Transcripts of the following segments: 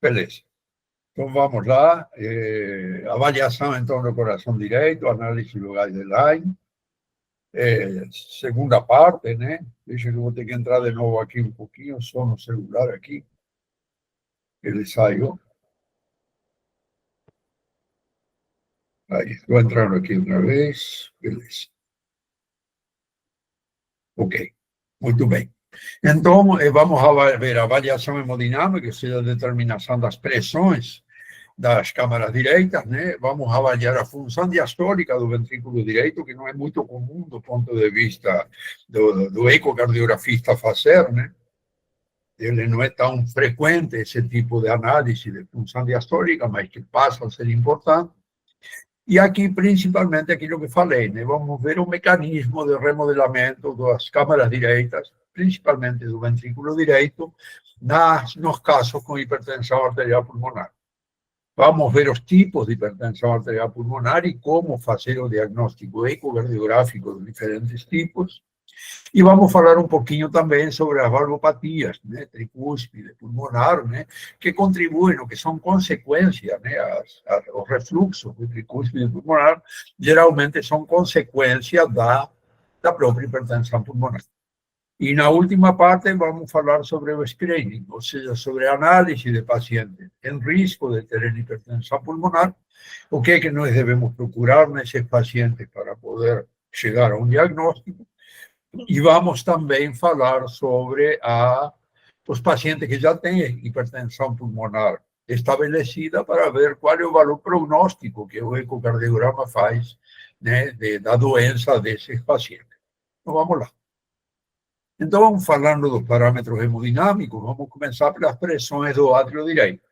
Beleza. Então vamos lá. Avaliação então do coração direito, análise do guideline. Segunda parte, né? Deixa que eu vou ter que entrar de novo aqui um pouquinho, só no celular aqui. Ele saiu. Aí, estou entrando aqui outra vez. Beleza. Ok, muito bem. Então, vamos ver a avaliação hemodinâmica, ou seja, a determinação das pressões das câmaras direitas, né? Vamos avaliar a função diastólica do ventrículo direito, que não é muito comum do ponto de vista do ecocardiografista fazer, né? Ele não é tão frequente esse tipo de análise de função diastólica, mas que passa a ser importante. E aqui, principalmente, aquilo que falei, né? Vamos ver o mecanismo de remodelamento das câmaras direitas, principalmente do ventrículo direito, nos casos com hipertensão arterial pulmonar. Vamos ver os tipos de hipertensão arterial pulmonar e como fazer o diagnóstico ecocardiográfico de diferentes tipos. E vamos falar um pouquinho também sobre as valvopatias, né, tricúspide, pulmonar, né, que contribuem, ou que são consequências, né, os refluxos de tricúspide pulmonar, geralmente são consequência da própria hipertensão pulmonar. E na última parte vamos falar sobre o screening, ou seja, sobre a análise de pacientes em risco de terem hipertensão pulmonar, o que é que nós devemos procurar nesses pacientes para poder chegar a um diagnóstico. E vamos também falar sobre os pacientes que já têm hipertensão pulmonar estabelecida para ver qual é o valor prognóstico que o ecocardiograma faz, né, da doença desses pacientes. Então, vamos lá. Então, vamos falando dos parâmetros hemodinâmicos, vamos começar pelas pressões do átrio direito.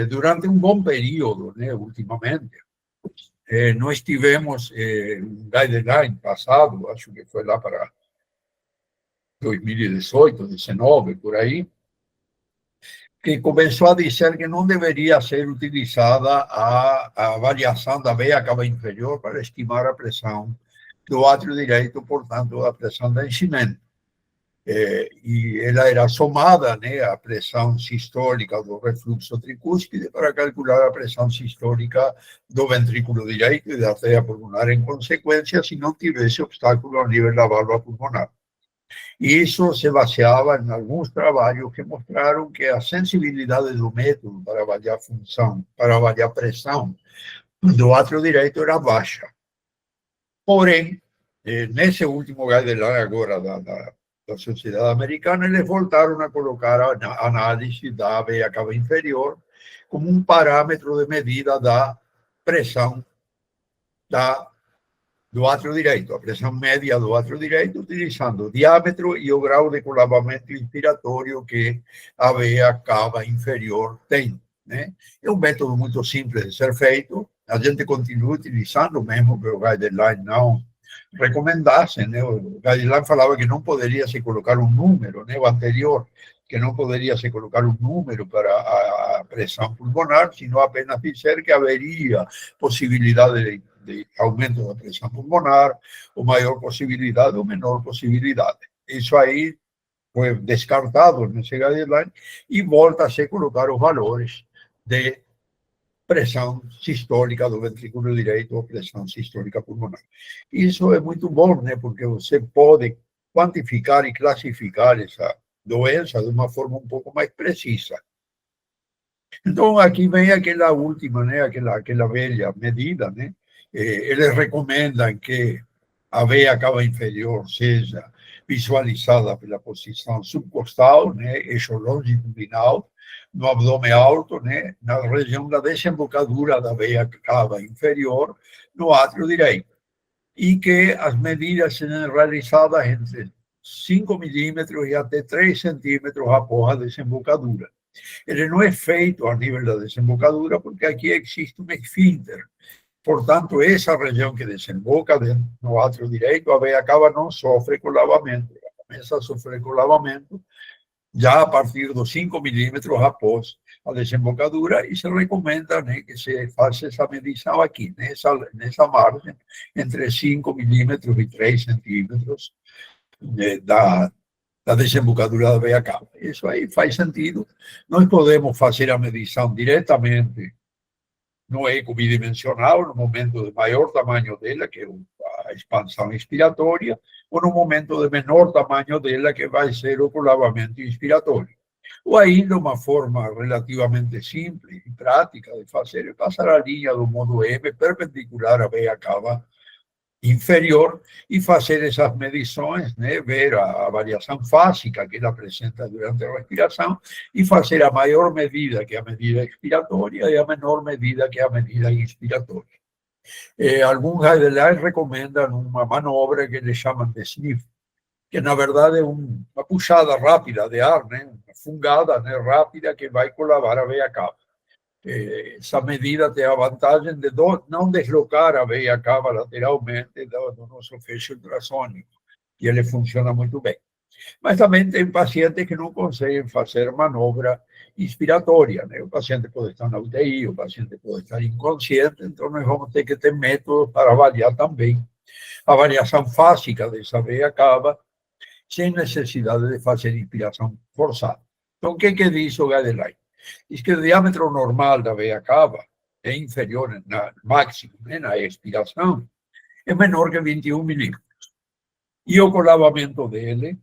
Durante um bom período, né, ultimamente, nós tivemos um guideline passado, acho que foi lá para 2018, 2019, por aí, que começou a dizer que não deveria ser utilizada a variação da veia cava inferior para estimar a pressão do átrio direito, portanto, a pressão de enchimento. E ela era somada, né, à pressão sistólica do refluxo tricúspide para calcular a pressão sistólica do ventrículo direito e da artéria pulmonar em consequência, se não tivesse obstáculo ao nível da válvula pulmonar. E isso se baseava em alguns trabalhos que mostraram que a sensibilidade do método para avaliar função, para avaliar pressão do átrio direito era baixa. Porém, nesse último guideline agora da Sociedade Americana, eles voltaram a colocar a análise da veia cava inferior como um parâmetro de medida da pressão do átrio direito, a pressão média do átrio direito, utilizando o diâmetro e o grau de colavamento inspiratório que a veia cava inferior tem, né? É um método muito simples de ser feito, a gente continua utilizando, mesmo que o guideline não recomendasse, né? O guideline falava que não poderia se colocar um número, né? O anterior, que não poderia se colocar um número para a pressão pulmonar, sino apenas dizer que haveria possibilidade de aumento da pressão pulmonar, ou maior possibilidade ou menor possibilidade. Isso aí foi descartado nesse guideline e volta a se colocar os valores de pressão sistólica do ventrículo direito ou pressão sistólica pulmonar. Isso é muito bom, né, porque você pode quantificar e classificar essa doença de uma forma um pouco mais precisa. Então, aqui vem aquela última, né, aquela velha medida, né? Eles recomendam que a veia cava inferior seja visualizada pela posição subcostal, né, eixo longitudinal, no abdômen alto, né, na região da desembocadura da veia cava inferior, no átrio direito. E que as medidas sejam realizadas entre 5 milímetros e até 3 centímetros após a desembocadura. Ele não é feito a nível da desembocadura, porque aqui existe um esfíncter. Portanto, essa região que desemboca no átrio direito, a veia cava não sofre colavamento. Ela começa a sofrer colavamento já a partir dos 5 milímetros após a desembocadura, e se recomenda, né, que se faça essa medição aqui, nessa margem, entre 5 milímetros e 3 centímetros da desembocadura da veia cava. Isso aí faz sentido. Nós podemos fazer a medição diretamente no eco bidimensional, no momento de maior tamanho dela, que é a expansão inspiratória, ou no momento de menor tamanho dela, que vai ser o colavamento inspiratório. Ou ainda uma forma relativamente simples e prática de fazer é passar a linha do modo M perpendicular à veia cava inferior e fazer essas medições, né, ver a variação fásica que ela apresenta durante a respiração e fazer a maior medida, que é a medida expiratória, e a menor medida, que é a medida inspiratória. Alguns guidelines recomendam uma manobra que eles chamam de sniff, que na verdade é uma puxada rápida de ar, né, uma fungada, né, rápida que vai colavar a veia cava. Essa medida tem a vantagem de não deslocar a veia cava lateralmente do nosso feixe ultrassônico, e ele funciona muito bem. Mas também tem pacientes que não conseguem fazer manobra inspiratória, né? O paciente pode estar na UTI, o paciente pode estar inconsciente, então nós vamos ter que ter métodos para avaliar também a variação fásica dessa veia cava, sem necessidade de fazer inspiração forçada. Então, o que diz o guideline? Diz que o diâmetro normal da veia cava é inferior, máximo, né, na expiração, é menor que 21 milímetros. E o colavamento dele,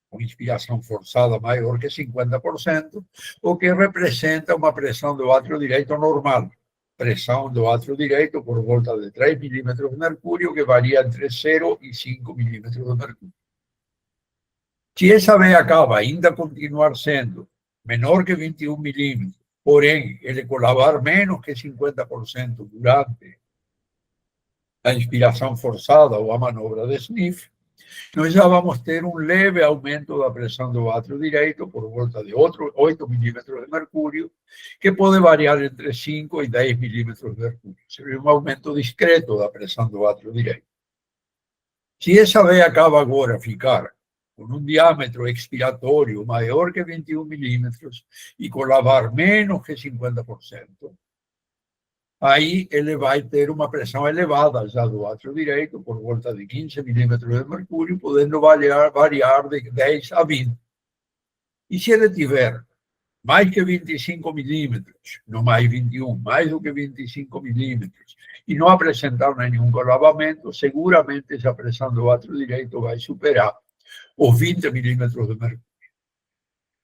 com inspiração forçada maior que 50%, o que representa uma pressão do átrio direito normal. Pressão do átrio direito por volta de 3 milímetros de mercúrio, que varia entre 0 e 5 milímetros de mercúrio. Se essa veia cava ainda continuar sendo menor que 21 milímetros, porém ele colavar menos que 50% durante a inspiração forçada ou a manobra de sniff, nós já vamos ter um leve aumento da pressão do átrio direito por volta de 8 milímetros de mercúrio, que pode variar entre 5 e 10 milímetros de mercúrio. Seria um aumento discreto da pressão do átrio direito. Se essa veia cava agora ficar com um diâmetro expiratório maior que 21 milímetros e colavar menos que 50%, aí ele vai ter uma pressão elevada já do átrio direito, por volta de 15 milímetros de mercúrio, podendo variar de 10 a 20. E se ele tiver mais que 25 milímetros, não mais 21, mais do que 25 milímetros, e não apresentar nenhum colavamento, seguramente essa pressão do átrio direito vai superar os 20 milímetros de mercúrio.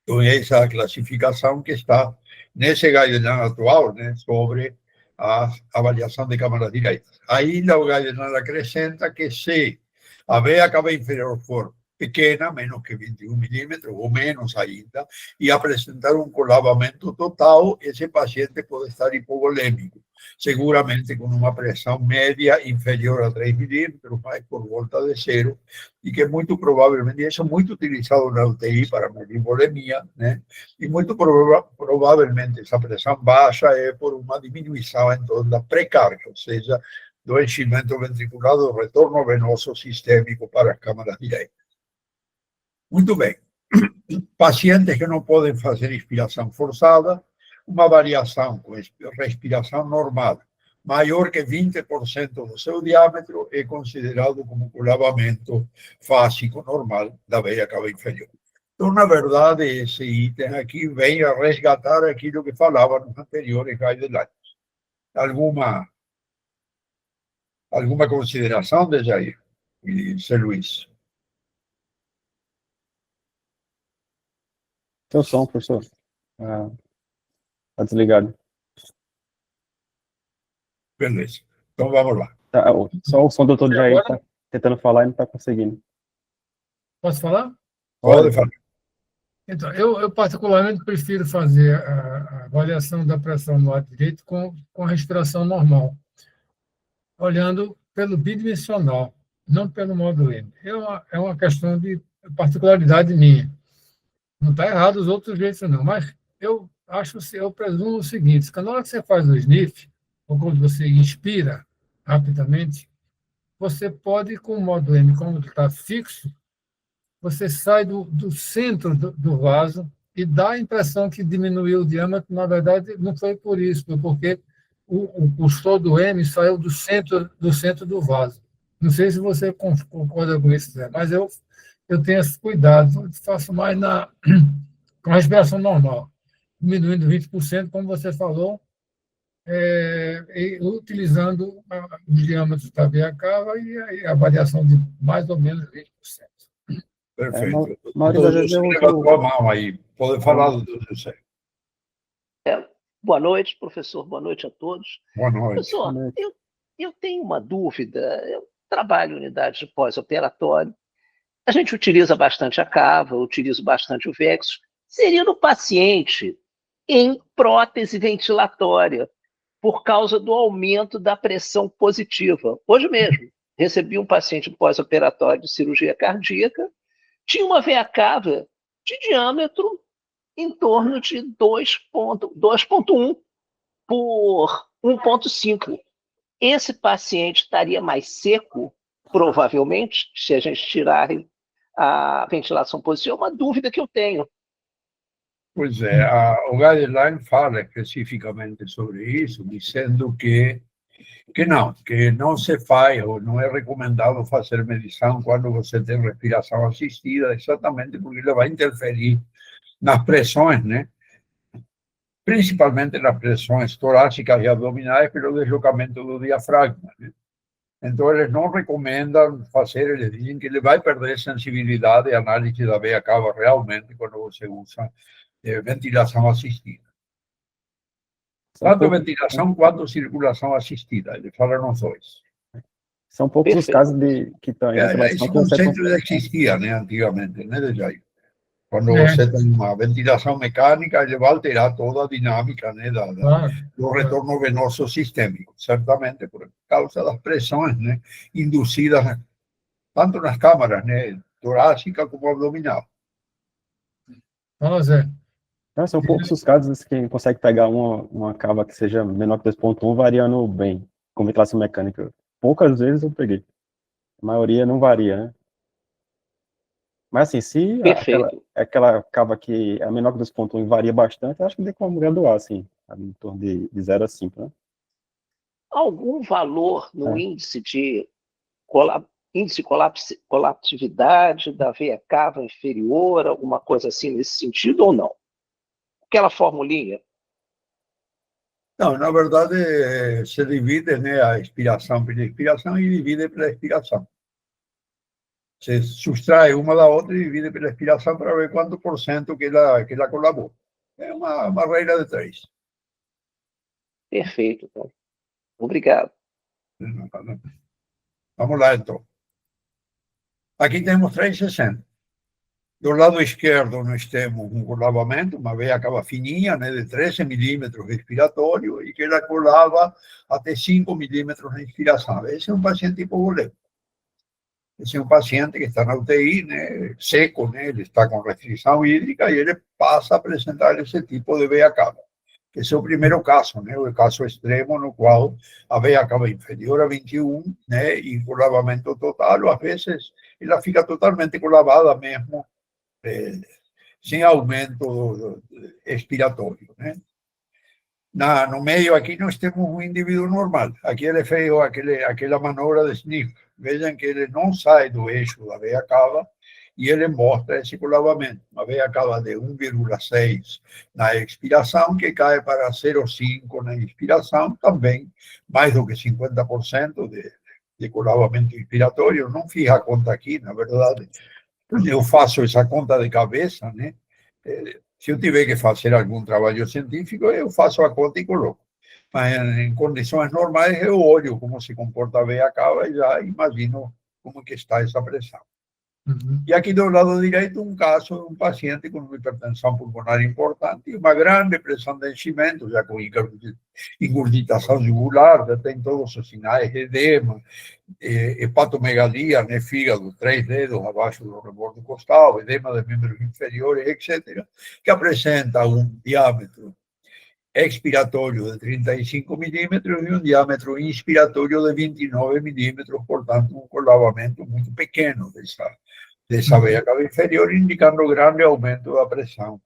Então, essa é a classificação que está nesse guideline atual, né, sobre a avaliação de câmaras direitas. Ainda o guideline acrescenta que se a veia cava inferior for pequena, menos que 21 milímetros, ou menos ainda, e apresentar um colavamento total, esse paciente pode estar hipovolêmico, seguramente com uma pressão média inferior a 3 milímetros, mas por volta de 0, e que muito provavelmente, isso é muito utilizado na UTI para medir volemia, né? E muito provavelmente essa pressão baixa é por uma diminuição em torno da pré-carga, ou seja, do enchimento ventricular, do retorno venoso sistêmico para as câmaras direitas. Muito bem. Pacientes que não podem fazer inspiração forçada, uma variação com respiração normal maior que 20% do seu diâmetro é considerado como colavamento fásico normal da veia cava inferior. Então, na verdade, esse item aqui vem a resgatar aquilo que falava nos anteriores guidelines. Alguma consideração, Dejair e Zé Luiz? Seu som, professor. Tá desligado. Beleza. Então, vamos lá. Tá, só o som do doutor Jair tá tentando falar e não está conseguindo. Posso falar? Pode falar. Então, eu particularmente prefiro fazer a avaliação da pressão no lado direito com a respiração normal, olhando pelo bidimensional, não pelo módulo M. É uma questão de particularidade minha. Não está errado os outros jeitos, não, mas eu presumo o seguinte: que na hora que você faz o sniff, ou quando você inspira rapidamente, você pode, com o módulo M, como está fixo, você sai do centro do vaso e dá a impressão que diminuiu o diâmetro. Na verdade, não foi por isso, foi porque o cursor do M saiu do centro do vaso. Não sei se você concorda com isso, Zé, mas eu eu tenho esse cuidado, eu faço mais com a respiração normal, diminuindo 20%, como você falou, e utilizando os diâmetros da veia cava e a variação de mais ou menos 20%. Perfeito. A maioria das vezes Você eu levantou a uso. mão aí. Pode falar, doutor José. Boa noite, professor. Boa noite a todos. Boa noite. Professor, eu tenho uma dúvida. Eu trabalho em unidade de pós-operatório. A gente utiliza bastante a cava, utilizo bastante o Vexus. Seria no paciente em prótese ventilatória, por causa do aumento da pressão positiva. Hoje mesmo, recebi um paciente pós-operatório de cirurgia cardíaca, tinha uma veia cava de diâmetro em torno de 2,1 por 1,5. Esse paciente estaria mais seco, provavelmente, se a gente tirar a ventilação positiva. É uma dúvida que eu tenho. Pois é, o guideline fala especificamente sobre isso, dizendo que não se faz ou não é recomendado fazer medição quando você tem respiração assistida, exatamente porque ele vai interferir nas pressões, né? Principalmente nas pressões torácicas e abdominais pelo deslocamento do diafragma, né? Então, eles não recomendam fazer, eles dizem que ele vai perder sensibilidade e análise da veia cava realmente quando você usa ventilação assistida. Tanto ventilação quanto circulação assistida, eles falam os dois. São poucos os casos que estão em Esse conceito já existia, né, antigamente, né, Jair? Quando você tem uma ventilação mecânica, ele vai alterar toda a dinâmica, né, do retorno venoso sistêmico, certamente por causa das pressões, né, induzidas tanto nas câmaras, né, torácica como abdominal. Vamos ver. São poucos os casos que consegue pegar uma cava que seja menor que 2,1 variando bem, com ventilação mecânica. Poucas vezes eu peguei. A maioria não varia, né? Mas assim, se aquela cava que é menor que 2,1 e varia bastante, eu acho que tem como graduar, assim, em torno de 0 a 5, né? Algum valor no índice de colapsividade da veia cava inferior, alguma coisa assim nesse sentido ou não? Aquela formulinha? Não, na verdade, se divide, né, a expiração pela expiração e divide pela expiração. Se subtrai uma da outra e divide pela expiração para ver quanto por cento que ela colabora. É uma regra de 3. Perfeito, então. Obrigado. Vamos lá, então. Aqui temos 360. Do lado esquerdo, nós temos um colavamento, uma veia cava fininha, né, de 13 milímetros respiratório, e que ela colava até 5 milímetros na inspiração. Esse é um paciente hipovolémico. Esse é um paciente que está na UTI, né, seco, né, ele está com restrição hídrica e ele passa a apresentar esse tipo de veia cava. Esse é o primeiro caso, né, o caso extremo no qual a veia cava inferior a 21, né, e colavamento total, ou às vezes ela fica totalmente colavada mesmo, sem aumento expiratório, né? No meio aqui nós temos um indivíduo normal. Aqui ele fez aquela manobra de sniff. Vejam que ele não sai do eixo da veia cava e ele mostra esse colavamento. Uma veia cava de 1,6 na expiração, que cai para 0,5 na inspiração, também mais do que 50% de colavamento inspiratório. Não fiz a conta aqui, na verdade. Eu faço essa conta de cabeça, né? Se eu tiver que fazer algum trabalho científico, eu faço a conta e coloco. Mas em condições normais, eu olho como se comporta a veia cava e já imagino como que está essa pressão. E aqui do lado direito, um caso de um paciente com uma hipertensão pulmonar importante e uma grande pressão de enchimento, já com ingurgitação jugular, já tem todos os sinais de edema, hepatomegalia, né, fígado, 3 dedos abaixo do rebordo costal, edema de membros inferiores, etc., que apresenta um diâmetro expiratório de 35 milímetros e um diâmetro inspiratório de 29 milímetros, portanto, um colavamento muito pequeno dessa veia cava inferior, indicando grande aumento da pressão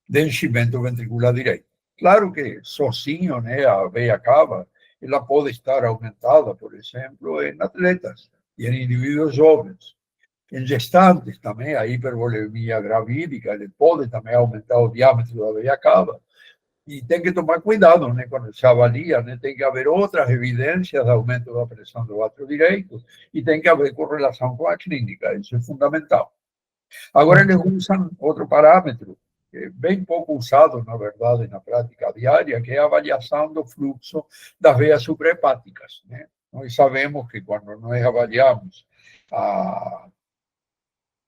de enchimento ventricular direito. Claro que sozinho, né, a veia cava, ela pode estar aumentada, por exemplo, em atletas e em indivíduos jovens, Em gestantes também, a hipervolemia gravídica, ele pode também aumentar o diâmetro da veia cava. E tem que tomar cuidado, né, quando se avalia, né, tem que haver outras evidências de aumento da pressão do átrio direito e tem que haver correlação com a clínica, isso é fundamental. Agora, eles usam outro parâmetro, que é bem pouco usado, na verdade, na prática diária, que é a avaliação do fluxo das veias suprahepáticas, né? Nós sabemos que quando nós avaliamos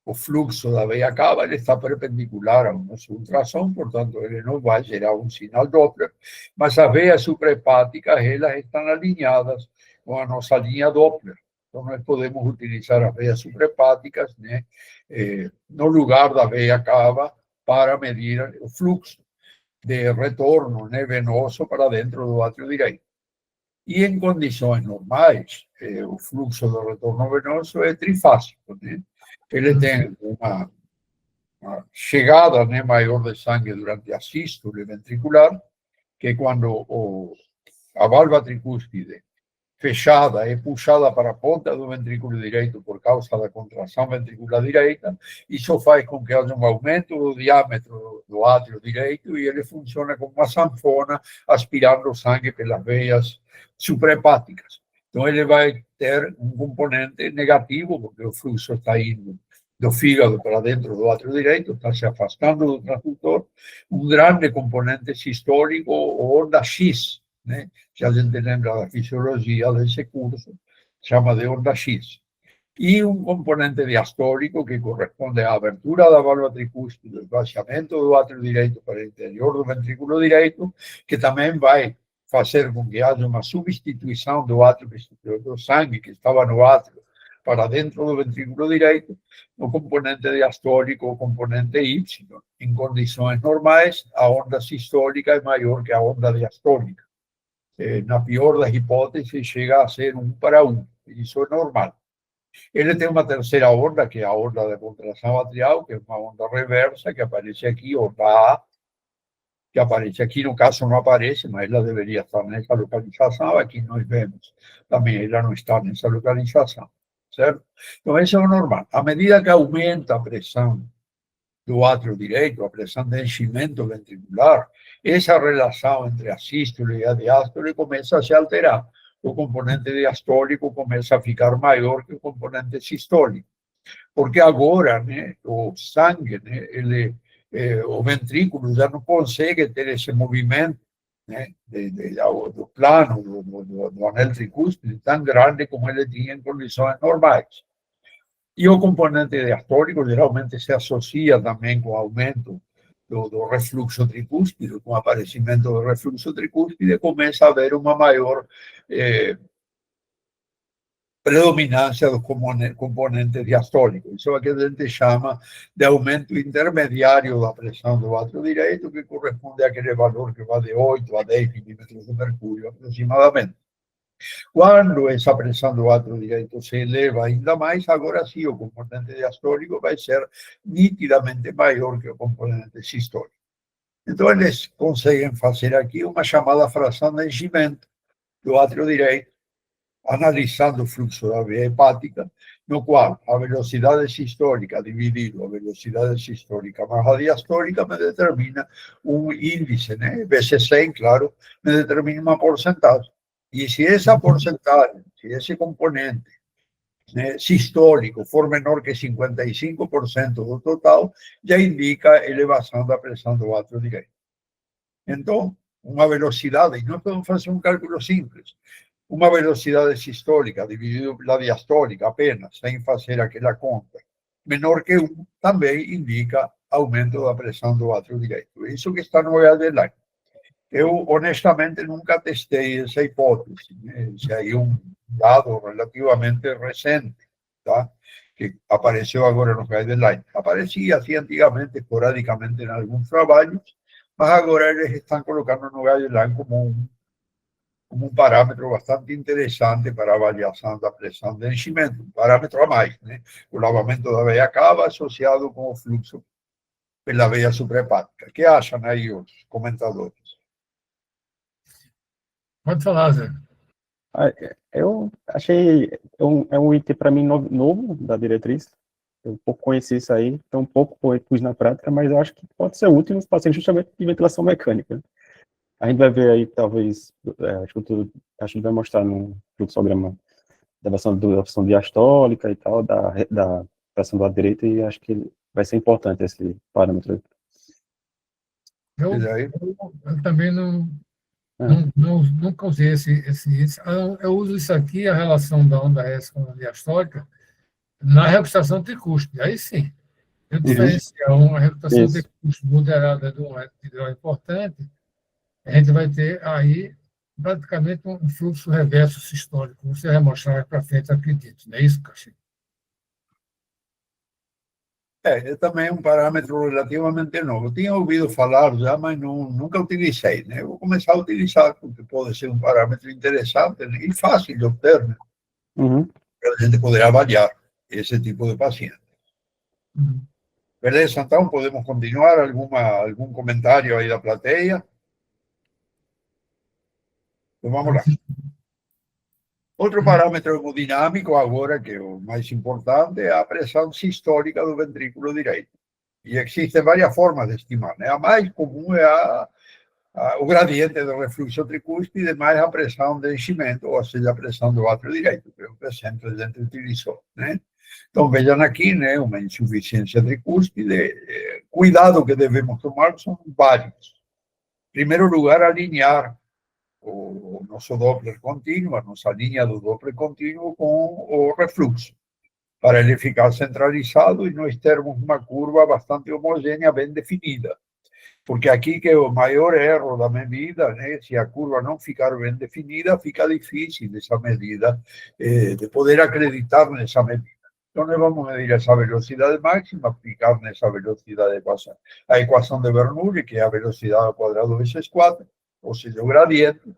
o fluxo da veia cava, ele está perpendicular ao nosso ultrassom, portanto, ele não vai gerar um sinal Doppler, mas as veias suprahepáticas, elas estão alinhadas com a nossa linha Doppler. Então, nós podemos utilizar as veias suprahepáticas, né, no lugar da veia cava para medir o fluxo de retorno, né, venoso para dentro do átrio direito. E em condições normais, o fluxo do retorno venoso é trifásico, né? Ele tem uma chegada, né, maior de sangue durante a sístole ventricular, que é quando a válvula tricúspide fechada é puxada para a ponta do ventrículo direito por causa da contração ventricular direita, isso faz com que haja um aumento do diâmetro do átrio direito e ele funciona como uma sanfona, aspirando sangue pelas veias suprahepáticas. Então, ele vai ter um componente negativo, porque o fluxo está indo do fígado para dentro do átrio direito, está se afastando do transdutor, um grande componente sistólico, ou onda X, né? Se a gente lembra da fisiologia desse curso, chama de onda X. E um componente diastólico que corresponde à abertura da válvula tricúspide, do baixamento do átrio direito para o interior do ventrículo direito, que também vai fazer com que haja uma substituição do átrio, do sangue que estava no átrio para dentro do ventrículo direito, o componente diastólico, o componente Y. Em condições normais, a onda sistólica é maior que a onda diastólica. Na pior das hipóteses, chega a ser 1:1. Isso é normal. Ele tem uma terceira onda, que é a onda de contração atrial, que é uma onda reversa, que aparece aqui, onda A, que aparece aqui, no caso não aparece, mas ela deveria estar nessa localização, aqui nós vemos também, ela não está nessa localização, certo? Então, isso é o normal. À medida que aumenta a pressão do átrio direito, a pressão de enchimento ventricular, essa relação entre a sístole e a diástole começa a se alterar. O componente diastólico começa a ficar maior que o componente sistólico. Porque agora, né, o sangue, né, o ventrículo já não consegue ter esse movimento, né, do plano do anel tricúspide tão grande como ele tinha em condições normais. E o componente diastólico geralmente se associa também com o aumento do refluxo tricúspide, com o aparecimento do refluxo tricúspide, começa a haver uma maior predominância do componente diastólico. Isso é o que a gente chama de aumento intermediário da pressão do átrio direito, que corresponde àquele valor que vai de 8 a 10 milímetros de mercúrio, aproximadamente. Quando essa pressão do átrio direito se eleva ainda mais, agora sim, o componente diastólico vai ser nitidamente maior que o componente sistólico. Então, eles conseguem fazer aqui uma chamada fração de enchimento do átrio direito, analisando o fluxo da veia hepática, no qual a velocidade sistólica dividido a velocidade sistólica mais a diastólica me determina um índice, né? Vezes 100, claro, me determina uma porcentagem. E se essa porcentagem, se esse componente, né, sistólico for menor que 55% do total, já indica elevação da pressão do átrio direito. Então, uma velocidade, e nós podemos fazer um cálculo simples, uma velocidade sistólica dividida pela diastólica apenas, sem fazer aquela conta, menor que 1, também indica aumento da pressão do átrio direito. Isso que está no guideline. Eu, honestamente, nunca testei essa hipótese, né? Esse aí é um dado relativamente recente, tá? Que apareceu agora no guideline. Aparecia assim antigamente, esporadicamente, em alguns trabalhos, mas agora eles estão colocando no guideline como um parâmetro bastante interessante para a avaliação da pressão de enchimento, um parâmetro a mais, né? O lavamento da veia cava associado com o fluxo pela veia suprahepática. O que acham aí os comentadores? Pode falar, Zé. Eu achei, é um item para mim novo da diretriz. Eu um pouco conheci isso aí, então um pouco pus na prática, mas eu acho que pode ser útil nos pacientes justamente de ventilação mecânica. A gente vai ver aí, talvez, acho que vai mostrar no fluxograma da versão diastólica e tal, da pressão do lado direito, e acho que vai ser importante esse parâmetro. Eu também nunca usei esse. Eu uso isso aqui, a relação da onda S com a diastólica, na recusação tricúspide. Aí sim, eu diferenciar uma recusação tricúspide moderada de um epidural importante, a gente vai ter aí praticamente um fluxo reverso sistólico. Você vai mostrar mais para frente, acredito. Não é isso, Caxi? É também um parâmetro relativamente novo. Tinha ouvido falar já, mas nunca utilizei, né? Vou começar a utilizar, porque pode ser um parâmetro interessante, né? E fácil de obter, né? Para a gente poder avaliar esse tipo de paciente. Beleza? Então, podemos continuar? Algum comentário aí da plateia? Então, vamos lá. Outro parâmetro hemodinâmico agora, que é o mais importante, é a pressão sistólica do ventrículo direito. E existem várias formas de estimar, né? A mais comum é o gradiente do refluxo tricúspide mais a pressão de enchimento, ou seja, a pressão do átrio direito, que é o que sempre a gente utilizou, né? Então, vejam aqui, né, uma insuficiência tricúspide. Cuidado que devemos tomar são vários. Em primeiro lugar, alinhar o nosso Doppler contínuo, a nossa linha do Doppler contínuo com o refluxo, para ele ficar centralizado e nós termos uma curva bastante homogênea, bem definida. Porque aqui que é o maior erro da medida, né? Se a curva não ficar bem definida, fica difícil essa medida, de poder acreditar nessa medida. Então, nós vamos medir essa velocidade máxima, aplicar nessa velocidade a equação de Bernoulli, que é a velocidade ao quadrado vezes 4, ou seja, o gradiente,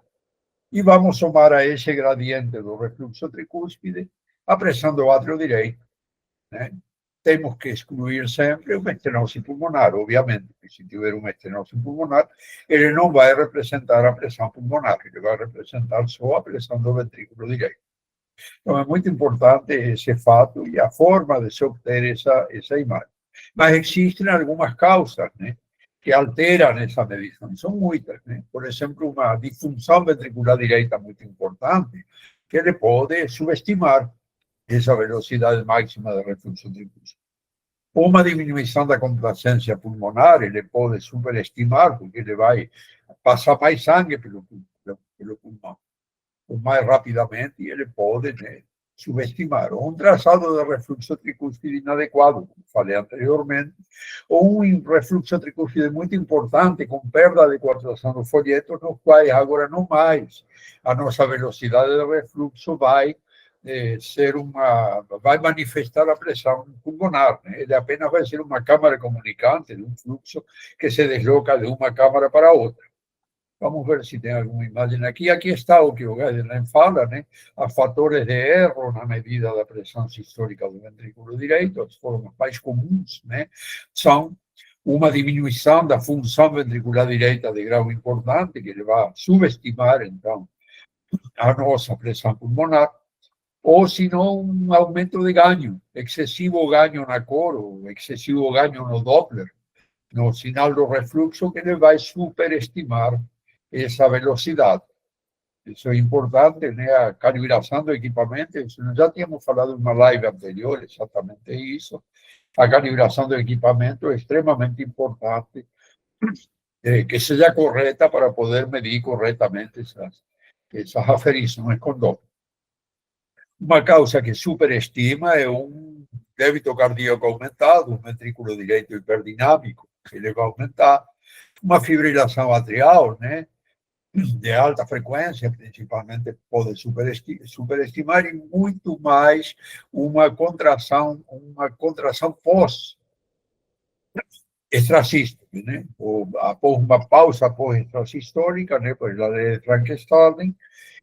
e vamos somar a esse gradiente do refluxo tricúspide a pressão do átrio direito, né? Temos que excluir sempre uma estenose pulmonar, obviamente, porque se tiver uma estenose pulmonar, ele não vai representar a pressão pulmonar, ele vai representar só a pressão do ventrículo direito. Então, é muito importante esse fato e a forma de se obter essa imagem. Mas existem algumas causas, né, que alteram essa medição. São muitas, né? Por exemplo, uma disfunção ventricular direita muito importante, que ele pode subestimar essa velocidade máxima de refluxo tricúspide. Uma diminuição da complacência pulmonar, ele pode superestimar, porque ele vai passar mais sangue pelo pulmão, ou mais rapidamente, e ele pode, né, subestimar. Ou um traçado de refluxo tricúspide inadequado, como falei anteriormente, ou um refluxo tricúspide muito importante, com perda de coartação do folheto, nos quais agora não mais a nossa velocidade de refluxo vai vai manifestar a pressão pulmonar, né? Ele apenas vai ser uma câmara comunicante de um fluxo que se desloca de uma câmara para outra. Vamos ver se tem alguma imagem aqui. Aqui está o que o Gerdner fala, né? Os fatores de erro na medida da pressão sistólica do ventrículo direito, as formas mais comuns, né, são uma diminuição da função ventricular direita de grau importante, que ele vai subestimar, então, a nossa pressão pulmonar, ou se não, um aumento de ganho, excessivo ganho na cor, ou excessivo ganho no Doppler, no sinal do refluxo, que ele vai superestimar essa velocidade. Isso é importante, né? A calibração do equipamento, isso nós já tínhamos falado em uma live anterior, exatamente isso. A calibração do equipamento é extremamente importante, que seja correta para poder medir corretamente essas aferições com Doppler. Uma causa que superestima é um débito cardíaco aumentado, um ventrículo direito hiperdinâmico, que ele vai aumentar, uma fibrilação atrial, né, de alta frequência, principalmente, pode superestimar, e muito mais uma contração pós-extrasístole, né, ou após uma pausa pós-extrasistólica, né, por la lei de Frankenstein,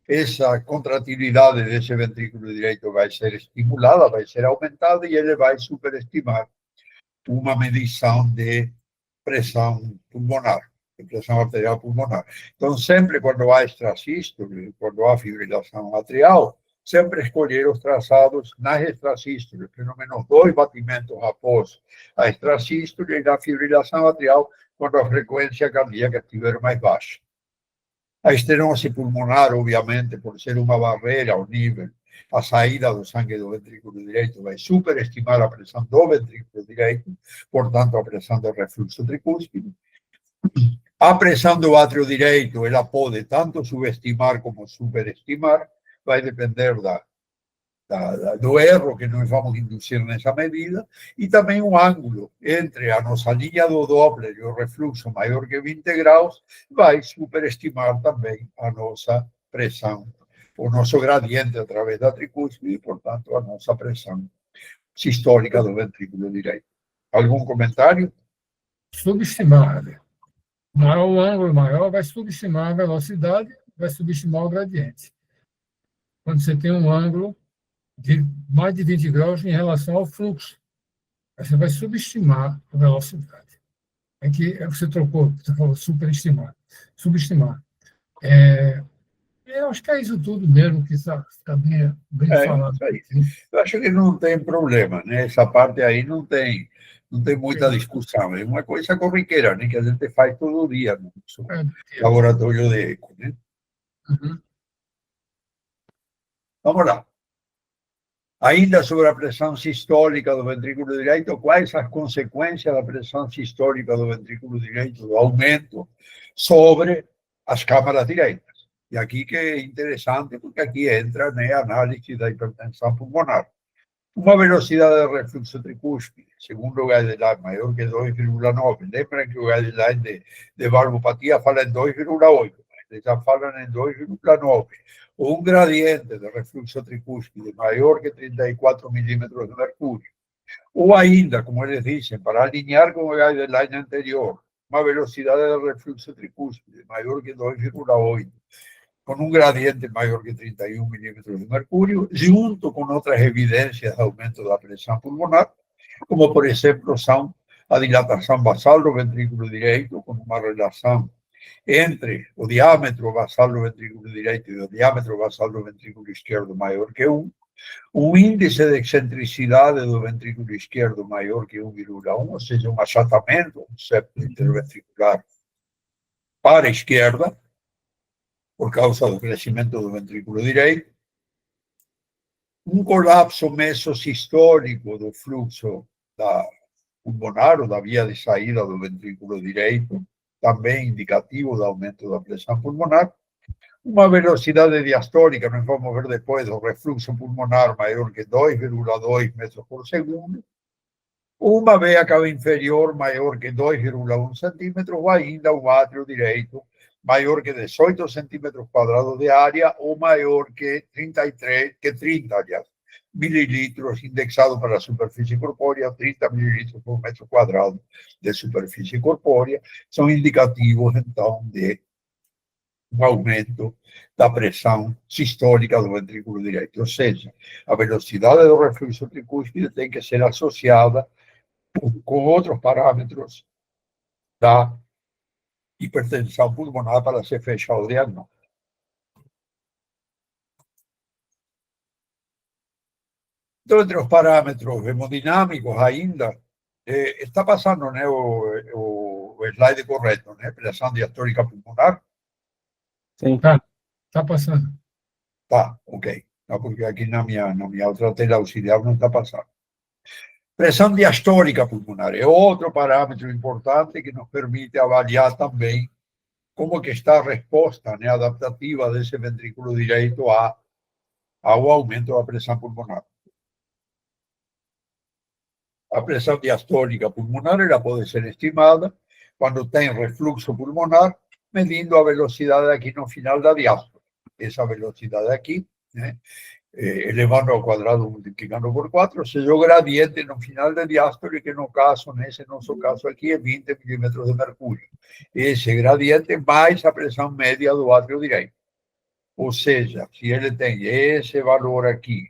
essa contratilidade desse ventrículo direito vai ser estimulada, vai ser aumentada, e ele vai superestimar uma medição de pressão pulmonar, de pressão arterial pulmonar. Então, sempre quando há extrasístole, quando há fibrilação atrial, sempre escolher os traçados nas extrasístoles, pelo menos 2 batimentos após a extrasístole e na fibrilação atrial, quando a frequência cardíaca estiver mais baixa. A estenose pulmonar, obviamente, por ser uma barreira ao nível, a saída do sangue do ventrículo direito vai superestimar a pressão do ventrículo direito, portanto, a pressão do refluxo tricúspide. A pressão do átrio direito, ela pode tanto subestimar como superestimar, vai depender do erro que nós vamos induzir nessa medida, e também o ângulo entre a nossa linha do Doppler e o refluxo maior que 20 graus vai superestimar também a nossa pressão, o nosso gradiente através da tricúspide e, portanto, a nossa pressão sistólica do ventrículo direito. Algum comentário? Subestimar. Maior o ângulo maior vai subestimar a velocidade, vai subestimar o gradiente. Quando você tem um ângulo de mais de 20 graus em relação ao fluxo, aí você vai subestimar a velocidade. É que você trocou, você falou superestimar, subestimar. Eu acho que é isso tudo mesmo que está bem falado. Eu acho que não tem problema, né? Essa parte aí não tem muita discussão. É uma coisa corriqueira, né? Que a gente faz todo dia no laboratório de eco, né? Uhum. Vamos lá. Ainda sobre a pressão sistólica do ventrículo direito, quais as consequências da pressão sistólica do ventrículo direito, do aumento sobre as câmaras direitas? E aqui que é interessante, porque aqui entra, né, a análise da hipertensão pulmonar. Uma velocidade de refluxo tricúspide, segundo o guideline, maior que 2,9. Lembra que o guideline de valvopatia fala em 2,8, eles já falam em 2,9. Um gradiente de refluxo tricúspide maior que 34 milímetros de mercúrio. Ou ainda, como eles dizem, para alinhar com o guideline anterior, uma velocidade de refluxo tricúspide maior que 2,8, com um gradiente maior que 31 milímetros de mercúrio, junto com outras evidências de aumento da pressão pulmonar, como, por exemplo, são a dilatação basal do ventrículo direito, com uma relação entre o diâmetro basal do ventrículo direito e o diâmetro basal do ventrículo esquerdo maior que 1, um índice de excentricidade do ventrículo esquerdo maior que 1,1, ou seja, um achatamento, um septo interventricular para a esquerda, por causa do crescimento do ventrículo direito, um colapso mesosistólico do fluxo pulmonar ou da via de saída do ventrículo direito, também indicativo do aumento da pressão pulmonar, uma velocidade diastólica, nós vamos ver depois, do refluxo pulmonar maior que 2,2 metros por segundo, uma veia cava inferior maior que 2,1 centímetros, ou ainda um átrio direito maior que 18 centímetros quadrados de área, ou maior que 30, aliás, mililitros, indexado para a superfície corpórea, 30 mililitros por metro quadrado de superfície corpórea, são indicativos, então, de um aumento da pressão sistólica do ventrículo direito. Ou seja, a velocidade do refluxo tricúspide tem que ser associada com outros parâmetros da hipertensão pulmonar para se fechar o diagnóstico. Então, entre os parâmetros hemodinâmicos ainda, está passando, né, o slide correto, né? Pressão diastólica pulmonar? Sim. Tá passando. Tá, ok. Não, porque aqui na minha outra tela auxiliar não está passando. Pressão diastólica pulmonar é outro parâmetro importante que nos permite avaliar também como que está a resposta, né, adaptativa desse ventrículo direito ao aumento da pressão pulmonar. A pressão diastólica pulmonar ela pode ser estimada quando tem refluxo pulmonar, medindo a velocidade aqui no final da diástole. Essa velocidade aqui, né, elevando ao quadrado, multiplicando por 4, ou seja, o gradiente no final da diástole, que no caso, nesse nosso caso aqui, é 20 milímetros de mercúrio. Esse gradiente mais a pressão média do átrio direito. Ou seja, se ele tem esse valor aqui,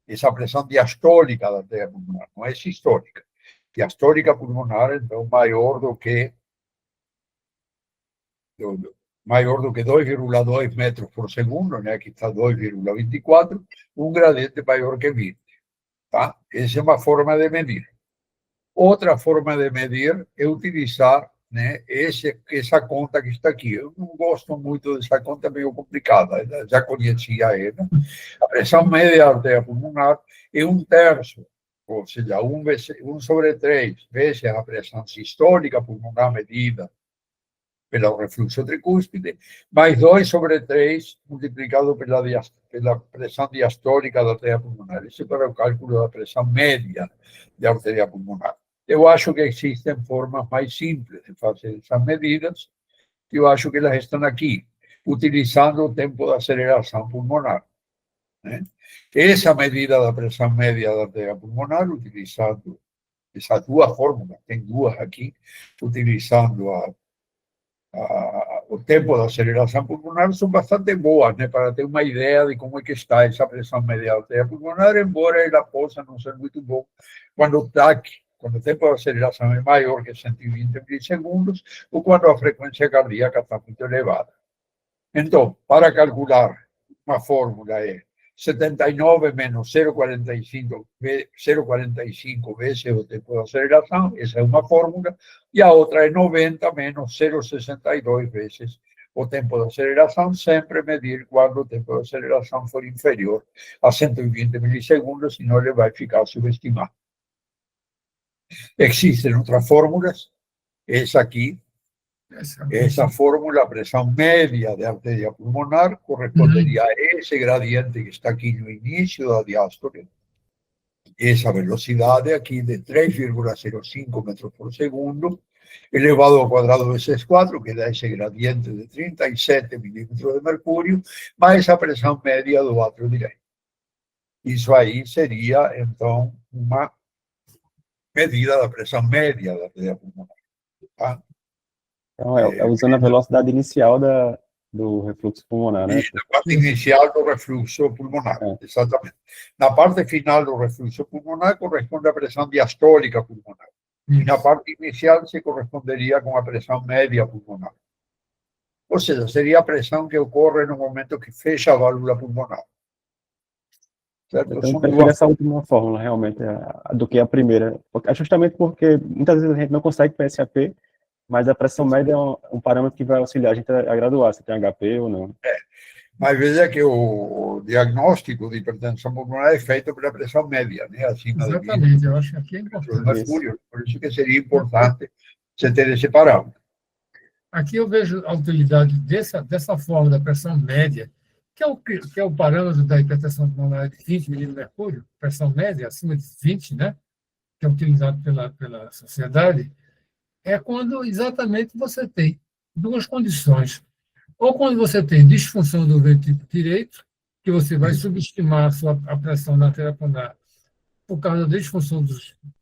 essa pressão diastólica da artéria pulmonar, não é sistólica. Diastólica pulmonar, então, maior do que maior do que 2,2 metros por segundo, né? Aqui está 2,24, um gradiente maior que 20. Tá? Essa é uma forma de medir. Outra forma de medir é utilizar, né, essa conta que está aqui. Eu não gosto muito dessa conta, é meio complicada, já conhecia ela. A pressão média da artéria pulmonar é 1/3, ou seja, 1 sobre 3 vezes a pressão sistólica pulmonar medida pelo refluxo tricúspide, mais 2 sobre 3 multiplicado pela pressão diastólica da artéria pulmonar. Isso é para o cálculo da pressão média da artéria pulmonar. Eu acho que existem formas mais simples de fazer essas medidas, e eu acho que elas estão aqui, utilizando o tempo de aceleração pulmonar, né? Essa medida da pressão média da artéria pulmonar, utilizando essas duas fórmulas, tem duas aqui, utilizando o tempo de aceleração pulmonar, são bastante boas, né, para ter uma ideia de como é que está essa pressão média da artéria pulmonar, embora ela possa não ser muito boa quando o TAC, quando o tempo de aceleração é maior que 120 milissegundos, ou quando a frequência cardíaca está muito elevada. Então, para calcular, uma fórmula é 79 menos 0,45 vezes o tempo de aceleração, essa é uma fórmula, e a outra é 90 menos 0,62 vezes o tempo de aceleração, sempre medir quando o tempo de aceleração for inferior a 120 milissegundos, senão ele vai ficar subestimado. Existem outras fórmulas, essa aqui, essa fórmula, a pressão média de artéria pulmonar, corresponderia a esse gradiente que está aqui no início da diástole, essa velocidade aqui de 3,05 metros por segundo, elevado ao quadrado vezes 4, que dá esse gradiente de 37 milímetros de mercúrio, mais a pressão média do átrio direito. Isso aí seria, então, uma medida da pressão média da artéria pulmonar. Tá? Então, é usando a velocidade inicial do refluxo pulmonar, né? Na parte inicial do refluxo pulmonar, exatamente. Na parte final do refluxo pulmonar corresponde à pressão diastólica pulmonar. E na parte inicial se corresponderia com a pressão média pulmonar. Ou seja, seria a pressão que ocorre no momento que fecha a válvula pulmonar. Certo? Então, eu prefiro essa última fórmula, realmente, do que a primeira. Justamente porque muitas vezes a gente não consegue PSAP, mas a pressão média é um parâmetro que vai auxiliar a gente a graduar se tem HP ou não. Mas veja que o diagnóstico de hipertensão pulmonar é feito pela pressão média, né? Acima Exatamente, eu acho que aqui é importante. Mercúrio, por isso que seria importante você ter esse parâmetro. Aqui eu vejo a utilidade dessa forma da pressão média, que é o parâmetro da hipertensão pulmonar de 20 milímetros de mercúrio, pressão média acima de 20, né? Que é utilizado pela sociedade, é quando exatamente você tem duas condições. Ou quando você tem disfunção do ventrículo direito, que você vai subestimar a pressão na artéria pulmonar por causa da disfunção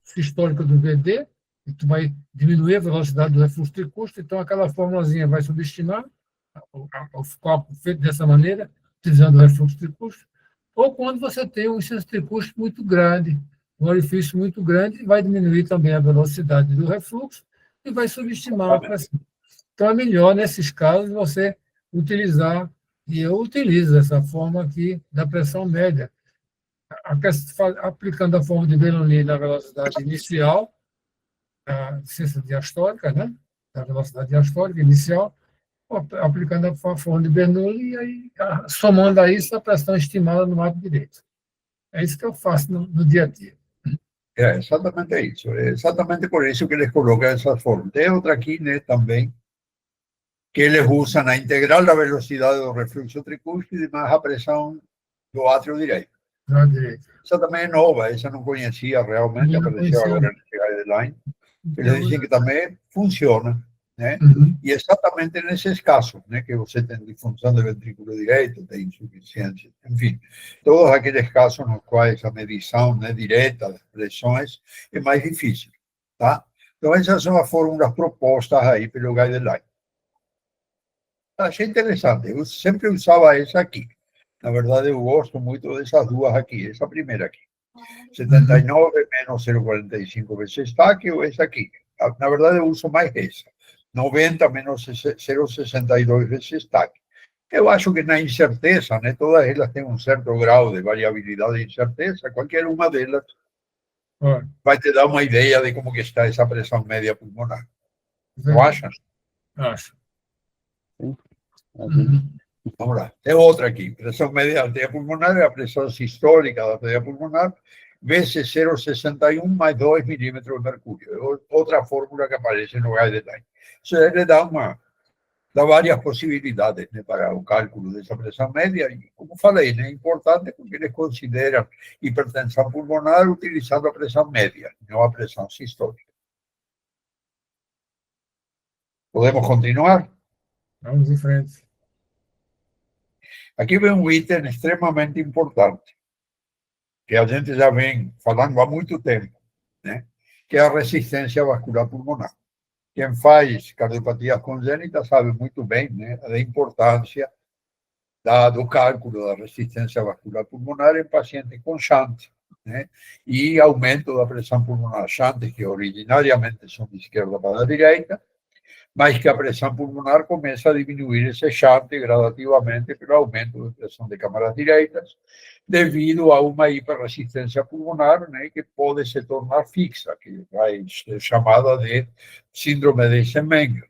sistólica do VD, e tu vai diminuir a velocidade do refluxo tricúspide, então aquela formulazinha vai subestimar o copo feito dessa maneira, utilizando o refluxo tricúspide, ou quando você tem um insuficiência tricúspide muito grande, um orifício muito grande, vai diminuir também a velocidade do refluxo e vai subestimar a pressão. Então, é melhor, nesses casos, você utilizar, e eu utilizo essa forma aqui da pressão média, aplicando a forma de Bernoulli na velocidade inicial, a ciência diastólica, né? Da velocidade diastólica inicial, aplicando a forma de Bernoulli e aí, somando a isso a pressão estimada no lado direito. É isso que eu faço no dia a dia. É exatamente isso. É exatamente por isso que eles colocam essas formas. Tem outra aqui, né, também, que eles usam a integral da velocidade do refluxo tricúspide mais a pressão do átrio direito. Essa também é nova, essa não conhecia realmente, apareceu agora nesse guideline. Eles dizem que também funciona, né? E exatamente nesses casos, né, que você tem disfunção do ventrículo direito, tem insuficiência, enfim, todos aqueles casos nos quais a medição, né, direta das pressões é mais difícil, tá? Então essas são as fórmulas propostas aí pelo guideline. Achei interessante, eu sempre usava essa aqui. Na verdade, eu gosto muito dessas duas aqui, essa primeira aqui. 79 menos 0,45 vezes TAC ou essa aqui. Na verdade, eu uso mais essa. 90 menos 0,62 vezes TAC. Eu acho que na incerteza, né, todas elas têm um certo grau de variabilidade e incerteza, qualquer uma delas vai te dar uma ideia de como que está essa pressão média pulmonar. Não acham? Acho. Sim. Vamos lá. Tem outra aqui. Pressão média da artéria pulmonar é a pressão sistólica da artéria pulmonar vezes 0,61 mais 2 milímetros de mercúrio. É outra fórmula que aparece no guideline. Isso ele dá várias possibilidades, né, para o cálculo dessa pressão média. E, como falei, né, é importante porque eles consideram hipertensão pulmonar utilizando a pressão média, não a pressão sistólica. Podemos continuar? Vamos em frente. Aqui vem um item extremamente importante, que a gente já vem falando há muito tempo, né? Que é a resistência vascular pulmonar. Quem faz cardiopatia congênita sabe muito bem, né, da importância do cálculo da resistência vascular pulmonar em pacientes com shunt, né? E aumento da pressão pulmonar. Shunts que originariamente são de esquerda para a direita, mas que a pressão pulmonar começa a diminuir esse shunt gradativamente pelo aumento de pressão de câmaras direitas, devido a uma hiperresistência pulmonar, né, que pode se tornar fixa, que vai ser chamada de síndrome de Eisenmenger.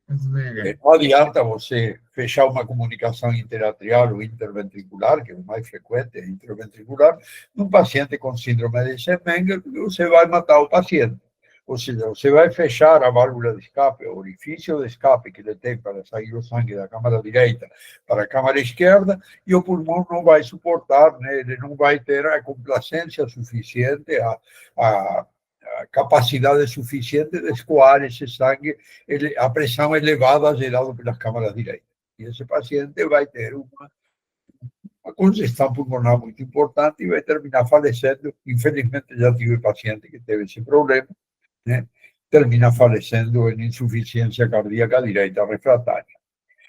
Não adianta você fechar uma comunicação interatrial ou interventricular, que é o mais frequente, é intraventricular, num paciente com síndrome de Eisenmenger, porque você vai matar o paciente. Ou seja, você vai fechar a válvula de escape, o orifício de escape que ele tem para sair o sangue da câmara direita para a câmara esquerda, e o pulmão não vai suportar, né? Ele não vai ter a complacência suficiente, a capacidade suficiente de escoar esse sangue, a pressão elevada gerada pelas câmaras direitas. E esse paciente vai ter uma congestão pulmonar muito importante e vai terminar falecendo. Infelizmente, já tive paciente que teve esse problema, né? Termina falecendo em insuficiência cardíaca direita refratária.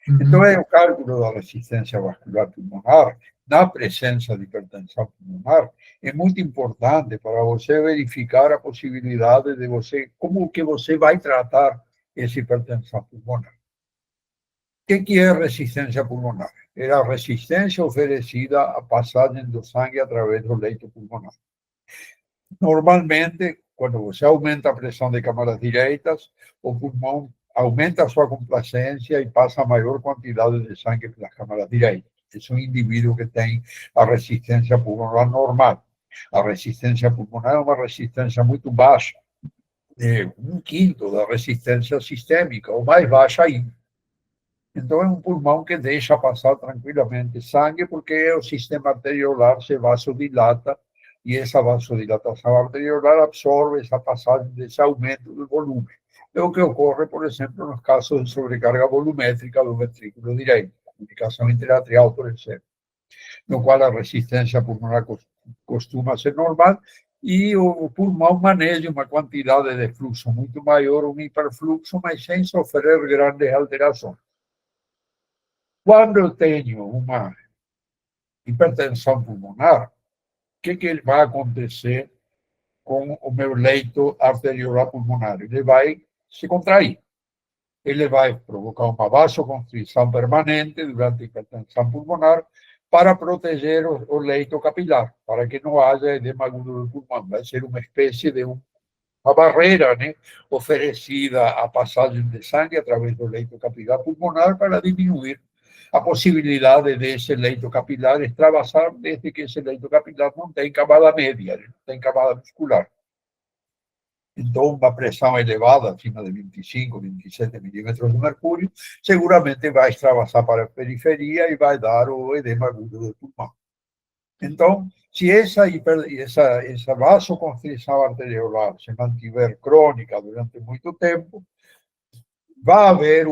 Então, o cálculo da resistência vascular pulmonar, na presença de hipertensão pulmonar, é muito importante para você verificar a possibilidade de você, como que você vai tratar essa hipertensão pulmonar. O que é resistência pulmonar? É a resistência oferecida à passagem do sangue através do leito pulmonar. Normalmente, quando você aumenta a pressão de câmaras direitas, o pulmão aumenta a sua complacência e passa a maior quantidade de sangue pelas câmaras direitas. Esse é um indivíduo que tem a resistência pulmonar normal. A resistência pulmonar é uma resistência muito baixa, de 1/5 da resistência sistêmica, ou mais baixa ainda. Então, é um pulmão que deixa passar tranquilamente sangue, porque o sistema arteriolar se vasodilata, e essa vasodilatação arteriolar absorve essa passagem desse aumento do volume. É o que ocorre, por exemplo, nos casos de sobrecarga volumétrica do ventrículo direito, comunicação interatrial, por exemplo, no qual a resistência pulmonar costuma ser normal, e o pulmão maneja uma quantidade de fluxo muito maior, um hiperfluxo, mas sem sofrer grandes alterações. Quando eu tenho uma hipertensão pulmonar, o que vai acontecer com o meu leito arteriolar pulmonar? Ele vai se contrair. Ele vai provocar uma vasoconstrição permanente durante a hipertensão pulmonar para proteger o leito capilar, para que não haja edema agudo do pulmão. Vai ser uma espécie de uma barreira, né, oferecida à passagem de sangue através do leito capilar pulmonar para diminuir a possibilidade desse leito capilar extravasar, desde que esse leito capilar não tem camada média, não tem camada muscular. Então, uma pressão elevada, acima de 25, 27 milímetros de mercúrio, seguramente vai extravasar para a periferia e vai dar o edema agudo do pulmão. Então, se essa vasoconstrição arteriolar se mantiver crônica durante muito tempo, vai haver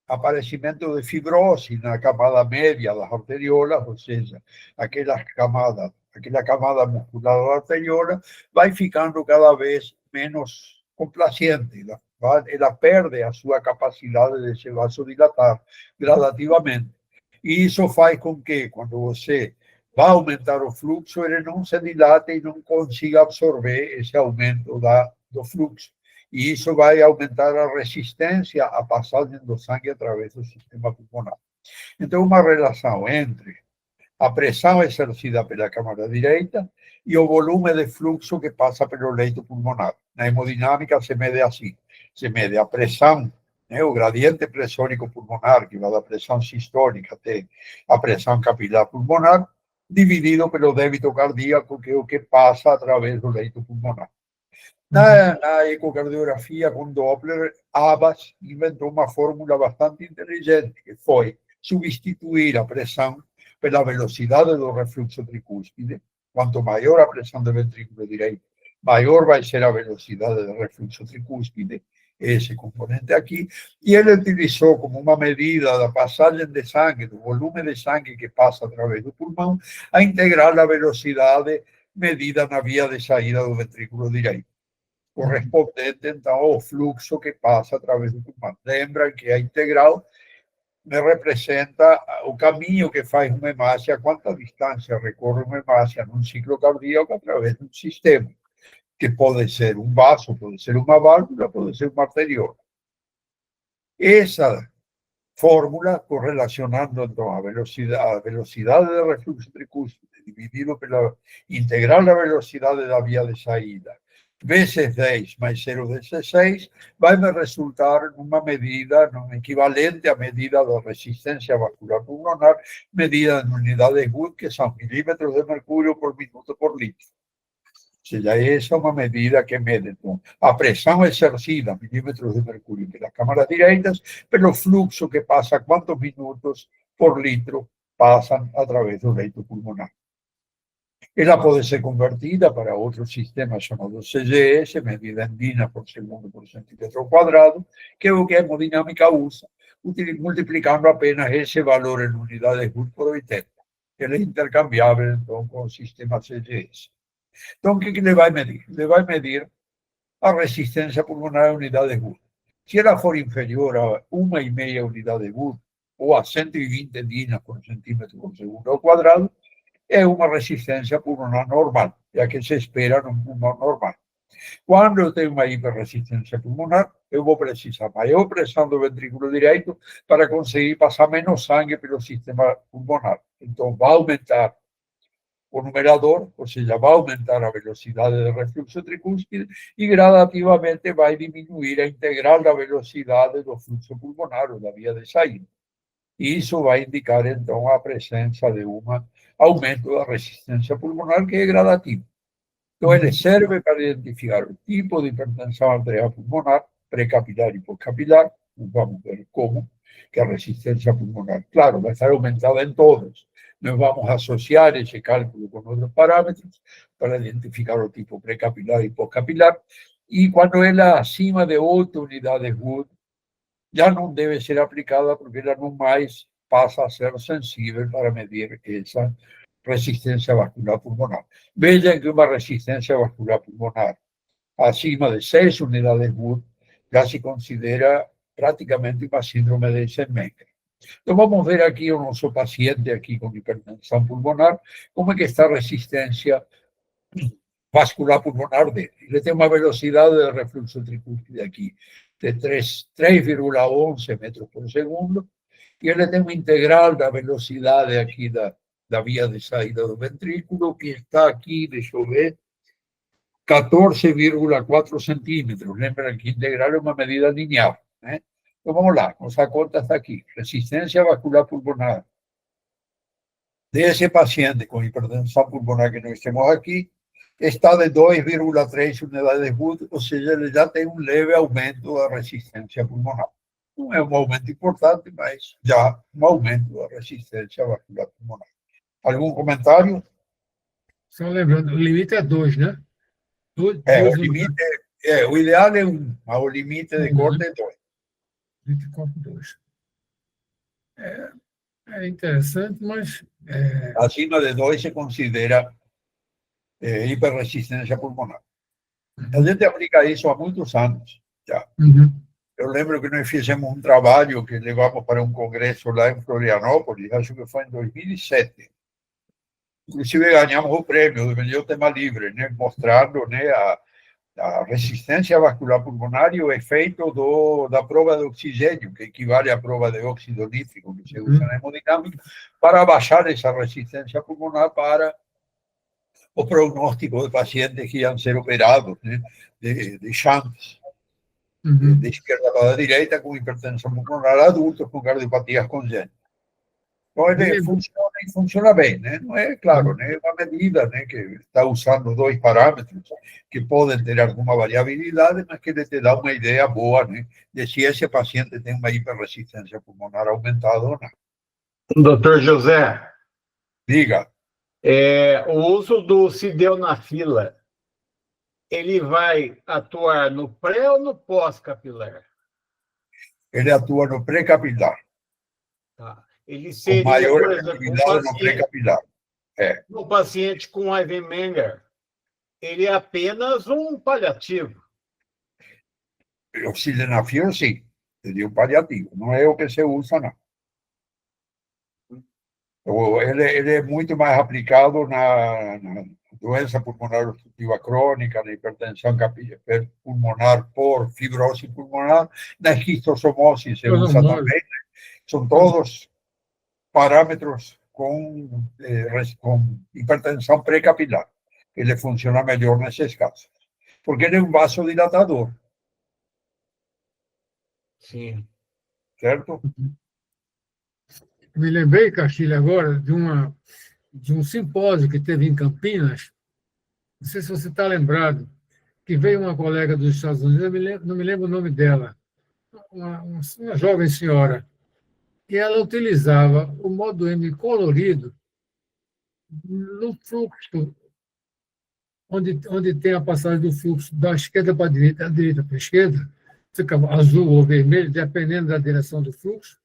aparecimento de fibrose na camada média das arteriolas, ou seja, aquela camada muscular da arteriola vai ficando cada vez menos complacente. Ela perde a sua capacidade de se vasodilatar gradativamente. E isso faz com que, quando você vai aumentar o fluxo, ele não se dilate e não consiga absorver esse aumento do fluxo. E isso vai aumentar a resistência à passagem do sangue através do sistema pulmonar. Então, uma relação entre a pressão exercida pela câmara direita e o volume de fluxo que passa pelo leito pulmonar. Na hemodinâmica se mede assim, se mede a pressão, né, o gradiente pressórico pulmonar, que vai da pressão sistólica até a pressão capilar pulmonar, dividido pelo débito cardíaco, que é o que passa através do leito pulmonar. Na ecocardiografia com Doppler, Abbas inventou uma fórmula bastante inteligente, que foi substituir a pressão pela velocidade do refluxo tricúspide. Quanto maior a pressão do ventrículo direito, maior vai ser a velocidade do refluxo tricúspide, esse componente aqui, e ele utilizou como uma medida da passagem de sangue, do volume de sangue que passa através do pulmão, a integrar a velocidade medida na via de saída do ventrículo direito, correspondente, então, ao fluxo que passa através do pulmão. Lembra que a integral me representa o caminho que faz uma hemácia, quanta distância recorre uma hemácia num ciclo cardíaco através de um sistema, que pode ser um vaso, pode ser uma válvula, pode ser uma arteriola. Essa fórmula, correlacionando então a velocidade do refluxo tricúspide, dividido pela integral da velocidade da via de saída, vezes 10 mais 0,16, vai me resultar numa medida, num equivalente à medida da resistência vascular pulmonar, medida em unidades Wood, que são milímetros de mercúrio por minuto por litro. Ou seja, essa é uma medida que mede então, a pressão exercida, milímetros de mercúrio, pelas câmaras direitas, pelo fluxo que passa, quantos minutos por litro passam através do leito pulmonar. Ela pode ser convertida para outro sistema chamado CGS, medida em DINA por segundo por centímetro quadrado, que é o que a hemodinâmica usa, multiplicando apenas esse valor em unidades Wood por 80. Ele é intercambiável, então, com o sistema CGS. Então, o que ele vai medir? Ele vai medir a resistência pulmonar em unidades Wood. Se ela for inferior a 1,5 unidade Wood, ou a 120 DINA por centímetro por segundo ao quadrado, é uma resistência pulmonar normal, é a que se espera num pulmão normal. Quando eu tenho uma hiperresistência pulmonar, eu vou precisar maior pressão do ventrículo direito para conseguir passar menos sangue pelo sistema pulmonar. Então, vai aumentar o numerador, ou seja, vai aumentar a velocidade do refluxo tricúspide e gradativamente vai diminuir a integral da velocidade do fluxo pulmonar ou da via de saída. E isso vai indicar, então, a presença de um aumento da resistência pulmonar, que é gradativo. Então, ele serve para identificar o tipo de hipertensão arterial pulmonar, pré-capilar e pós-capilar. Vamos ver como que a resistência pulmonar, claro, vai estar aumentada em todos. Nós vamos associar esse cálculo com outros parâmetros para identificar o tipo pré-capilar e pós-capilar. E quando ela acima de 8 unidades Wood, já não deve ser aplicada, porque ela não mais passa a ser sensível para medir essa resistência vascular pulmonar. Vejam que uma resistência vascular pulmonar acima de 6 unidades Wood já se considera praticamente uma síndrome de Eisenmenger. Então, vamos ver aqui o nosso paciente aqui com hipertensão pulmonar, como é que está a resistência vascular pulmonar dele. Ele tem uma velocidade de refluxo tricúspide aqui de 3,11 metros por segundo, e ele tem uma integral da velocidade aqui da via de saída do ventrículo, que está aqui, deixa eu ver, 14,4 centímetros. Lembra que integral é uma medida linear, né? Então, vamos lá, nossa conta está aqui. Resistência vascular pulmonar desse paciente com hipertensão pulmonar que nós temos aqui está de 2,3 unidades Wood, ou seja, ele já tem um leve aumento da resistência pulmonar. Não é um aumento importante, mas já um aumento da resistência vascular pulmonar. Algum comentário? Só lembrando, o limite é 2, né? O limite o ideal é 1, mas o limite de corte é 2. Limite de corte 2. É interessante, mas... Acima de 2 se considera hiperresistência pulmonar. A gente aplica isso há muitos anos já. Eu lembro que nós fizemos um trabalho que levamos para um congresso lá em Florianópolis, acho que foi em 2007. Inclusive ganhamos o prêmio do melhor tema livre, né? Mostrando, né, a resistência vascular pulmonar e o efeito da prova de oxigênio, que equivale à prova de óxido nítrico, que se usa na hemodinâmica, para baixar essa resistência pulmonar para o prognóstico de pacientes que iam ser operados, né, de shunts, de esquerda para a direita, com hipertensão pulmonar, adultos com cardiopatias congênitas. Então, ele funciona e funciona bem, né? Não é, claro, né? É uma medida, né, que está usando dois parâmetros que podem ter alguma variabilidade, mas que ele te dá uma ideia boa, né, de se esse paciente tem uma hiperresistência pulmonar aumentada ou não. Doutor José, Diga. o uso do sildenafila, ele vai atuar no pré ou no pós-capilar? Ele atua no pré-capilar. Tá. Ele Com seria, maior por exemplo, atividade no pré-capilar. no paciente com Eisenmenger, ele é apenas um paliativo. O sildenafil, sim, seria um paliativo. Não é o que se usa, não. Ele é muito mais aplicado na doença pulmonar obstrutiva crônica, na hipertensão pulmonar por fibrose pulmonar, na esquistossomose se usa também. Né? São todos parâmetros com hipertensão pré-capilar. Ele funciona melhor nesses casos, porque ele é um vasodilatador. Sim. Certo? Me lembrei, Castilho, agora de um simpósio que teve em Campinas. Não sei se você está lembrado, que veio uma colega dos Estados Unidos, não me lembro o nome dela, uma jovem senhora, e ela utilizava o modo M colorido no fluxo, onde tem a passagem do fluxo da esquerda para a direita, da direita para a esquerda, fica azul ou vermelho, dependendo da direção do fluxo.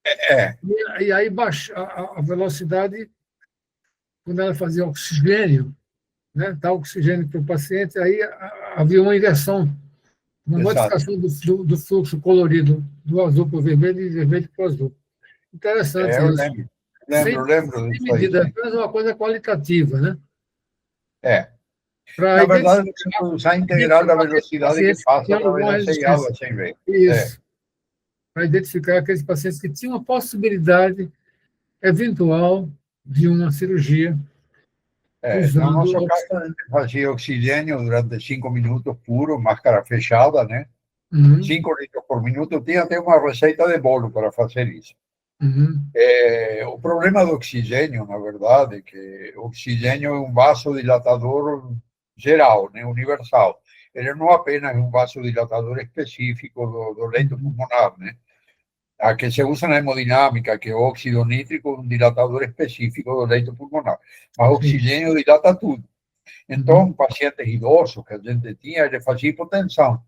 E aí baixa a velocidade, quando ela fazia oxigênio, né, dar oxigênio para o paciente, aí havia uma inversão, uma modificação do fluxo colorido do azul para o vermelho e vermelho para o azul. Interessante eu isso. lembro disso aí. Medida, apenas uma coisa qualitativa, né? Na verdade, você usar integral da velocidade que passa através da CIA sem ver. Isso. Para identificar aqueles pacientes que tinham a possibilidade eventual de uma cirurgia. No nosso caso, a gente fazia oxigênio durante 5 minutos puro, máscara fechada, né? 5 litros por minuto. Tinha até uma receita de bolo para fazer isso. O problema do oxigênio, na verdade, é que o oxigênio é um vasodilatador geral, né? Universal. Ele não apenas é um vasodilatador específico do leito pulmonar, né? A que se usa na hemodinâmica, que é o óxido nítrico, um dilatador específico do leito pulmonar. Mas o oxigênio dilata tudo. Então, pacientes idosos que a gente tinha, ele fazia hipotensão.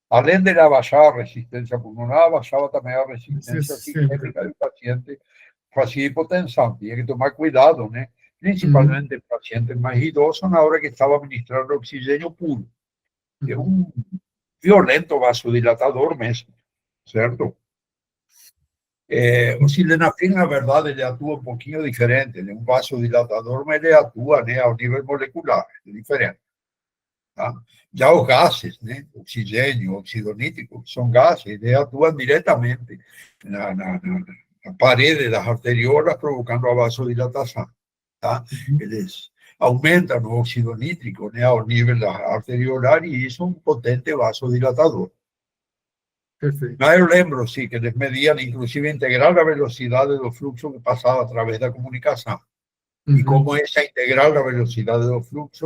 Além de baixar a resistência pulmonar, baixava também a resistência sistêmica do paciente, fazia hipotensão. Tinha que tomar cuidado, né? Principalmente em pacientes mais idosos, na hora que estava administrando oxigênio puro. É um violento vasodilatador mesmo, certo? O sildenafil, na verdade, ele atua um pouquinho diferente. Ele é um vasodilatador, mas ele atua, né, ao nível molecular, é diferente. Tá? Já os gases, né, oxigênio, óxido nítrico, são gases, eles atuam diretamente na parede das arteriolas, provocando a vasodilatação. Tá? Eles aumentam o óxido nítrico, né, ao nível da arteriolar, e isso é um potente vasodilatador. Perfeito. Mas eu lembro, sim, que eles mediam, inclusive, integral a velocidade do fluxo que passava através da comunicação. E como essa integral da velocidade do fluxo,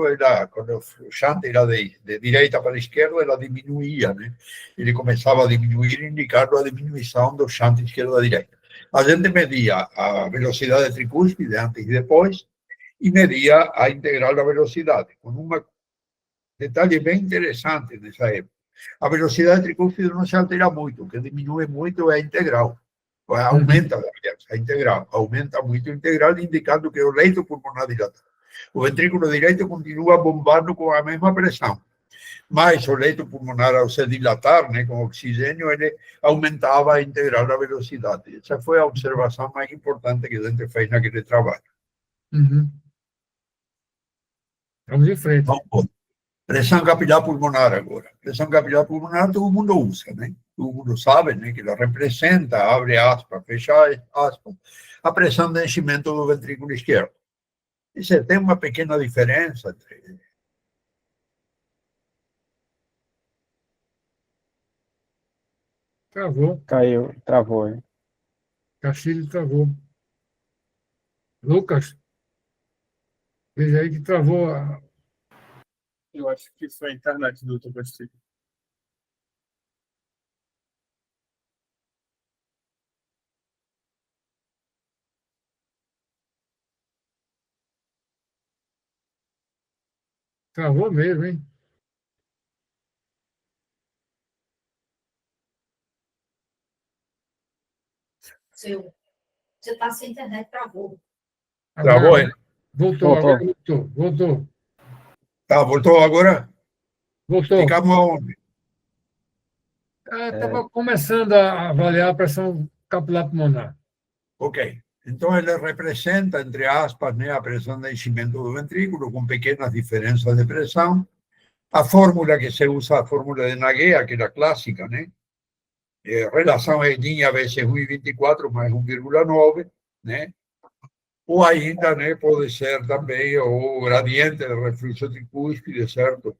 quando o shunt era de direita para a esquerda, ela diminuía, né? Ele começava a diminuir, indicando a diminuição do shunt esquerda-direita. A gente media a velocidade tricúspide antes e depois, e media a integral da velocidade, com um detalhe bem interessante nessa época. A velocidade tricúspide não se altera muito, o que diminui muito é a integral. Aumenta, aliás, a integral. Aumenta muito a integral, indicando que o leito pulmonar dilata. O ventrículo direito continua bombando com a mesma pressão. Mas o leito pulmonar, ao se dilatar, né, com oxigênio, ele aumentava a integral da velocidade. Essa foi a observação mais importante que a gente fez naquele trabalho. Vamos em frente. Vamos. Pressão capilar pulmonar agora. Pressão capilar pulmonar todo mundo usa, né? Todo mundo sabe, né, que ela representa, abre aspas, fecha aspas, a pressão de enchimento do ventrículo esquerdo. Isso tem uma pequena diferença entre... Travou. Caiu, travou, hein? Castilho travou. Lucas, veja aí que travou. Eu acho que foi a internet do Dr. Castilho. Travou mesmo, hein? Você está sem internet, travou. Travou, hein? Voltou, Voltou. agora voltou. Tá, voltou agora? Voltou. Ficamos aonde? Estava começando a avaliar a pressão capilar pulmonar. Ok. Então, ele representa, entre aspas, né, a pressão de enchimento do ventrículo, com pequenas diferenças de pressão. A fórmula que se usa, a fórmula de Naguea, que é a clássica, né? Relação edinha vezes 1,24 mais 1,9, né? Ou ainda, né, pode ser também o gradiente de refluxo tricúspide, certo?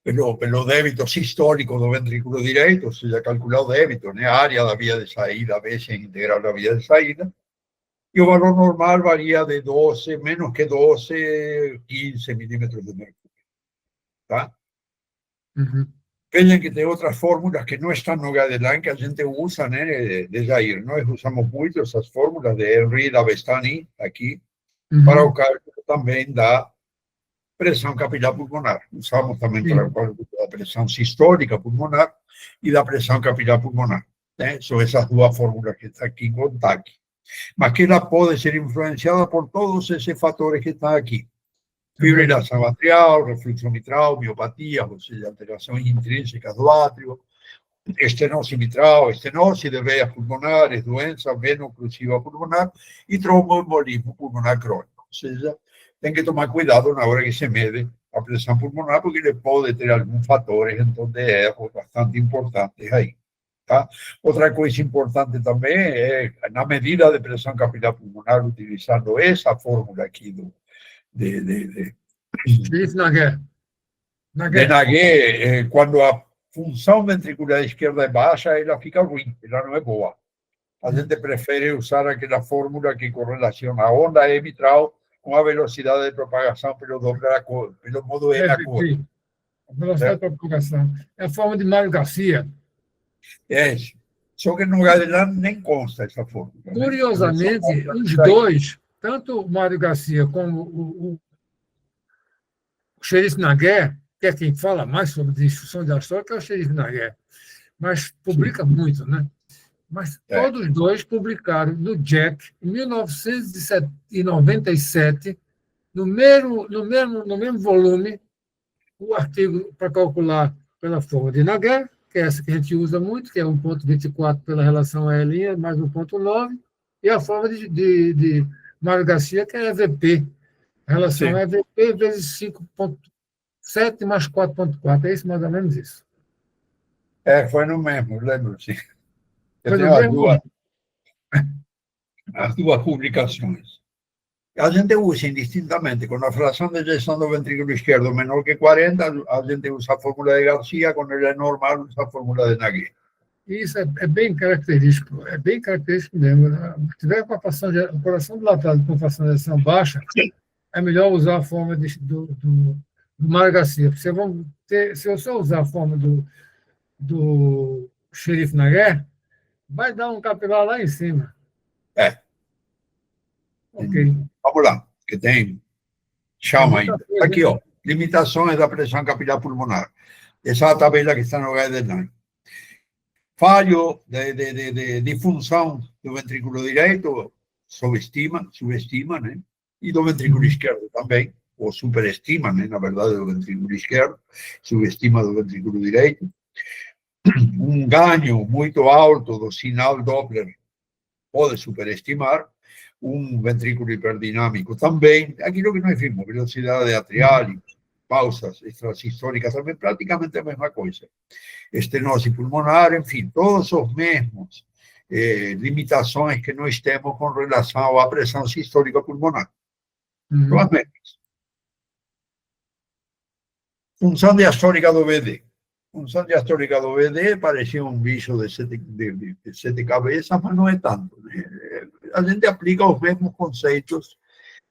Pelo débito sistólico do ventrículo direito, ou seja, calcular o débito, né, a área da via de saída vezes a integral da via de saída, e o valor normal varia de 12, menos que 12, 15 milímetros de mercúrio, tá? Uhum. Vejam que tem outras fórmulas que não estão no guideline que a gente usa, né, de Jair. Nós usamos muito essas fórmulas de Henry e da Bestani aqui, para o cálculo também da pressão capilar pulmonar. Usamos também para o cálculo da pressão sistólica pulmonar e da pressão capilar pulmonar, né? São essas duas fórmulas que estão aqui em contato. Mas que ela pode ser influenciada por todos esses fatores que estão aqui. Fibrilação atrial, refluxo mitral, miopatia, ou seja, alterações intrínsecas do átrio, estenose mitral, estenose de veias pulmonares, doença veno-occlusiva pulmonar e tromboembolismo pulmonar crônico. Ou seja, tem que tomar cuidado na hora que se mede a pressão pulmonar, porque ele pode ter alguns fatores então, de erro bastante importantes aí. Tá? Outra coisa importante também é, na medida de pressão capilar pulmonar, utilizando essa fórmula aqui de Nagué. Nagué, quando a função ventricular esquerda é baixa, ela fica ruim, ela não é boa. A gente prefere usar aquela fórmula que correlaciona a onda E mitral com a velocidade de propagação pelo modo E na cor. A velocidade de propagação. É a forma de Mário Garcia. É isso. Só que no guideline nem consta essa fórmula. Curiosamente, os dois, tanto o Mário Garcia como o xerife Nagué, que é quem fala mais sobre destruição diastólica, é o xerife Nagué, mas publica muito, né? Mas todos os dois publicaram no Jack, em 1997, no mesmo volume, o artigo para calcular pela forma de Nagué, que é essa que a gente usa muito, que é 1,24 pela relação L mais 1,9, e a forma de Mário Garcia, que é EVP. A relação EVP vezes 5,7 mais 4,4. É isso, mais ou menos isso. Foi no mesmo, lembro, sim. Eu Foi no tenho mesmo? as duas publicações. A gente usa indistintamente, com a fração de ejeção do ventrículo esquerdo menor que 40, a gente usa a fórmula de Garcia, quando ele é normal, usa a fórmula de Nagué. Isso é bem característico mesmo. Se tiver com a fração dilatada com fração de ejeção baixa, é melhor usar a forma do Mário Garcia. Se você usar a forma do xerife Nagué, vai dar um capilar lá em cima. Ok. Vamos lá, que tem chama ainda. Aqui, ó, limitações da pressão capilar pulmonar. Essa é a tabela que está no guideline. Falho de função do ventrículo direito, subestima, né? E do ventrículo esquerdo também, ou superestima, né? Na verdade, do ventrículo esquerdo, subestima do ventrículo direito. Um ganho muito alto do sinal Doppler pode superestimar. Um ventrículo hiperdinâmico também. Aquilo que nós vimos, velocidade atrial, pausas extrasistóricas também, praticamente a mesma coisa. Estenose pulmonar, enfim, todos os mesmos limitações que nós temos com relação à pressão sistólica pulmonar. São as mesmas. Função diastólica do VD. Função diastólica do VD parecia um bicho de sete cabeças, mas não é tanto, né? A gente aplica os mesmos conceitos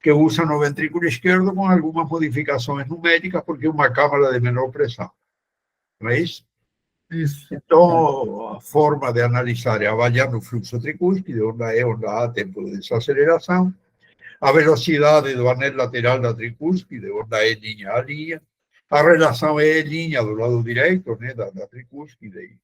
que usa no ventrículo esquerdo com algumas modificações numéricas, porque é uma câmara de menor pressão. Não é isso? Isso. Então, a forma de analisar é avaliando o fluxo tricúspide, onda E, onda A, tempo de desaceleração, a velocidade do anel lateral da tricúspide, onda E, linha a linha, a relação E' do lado direito, né, da tricúspide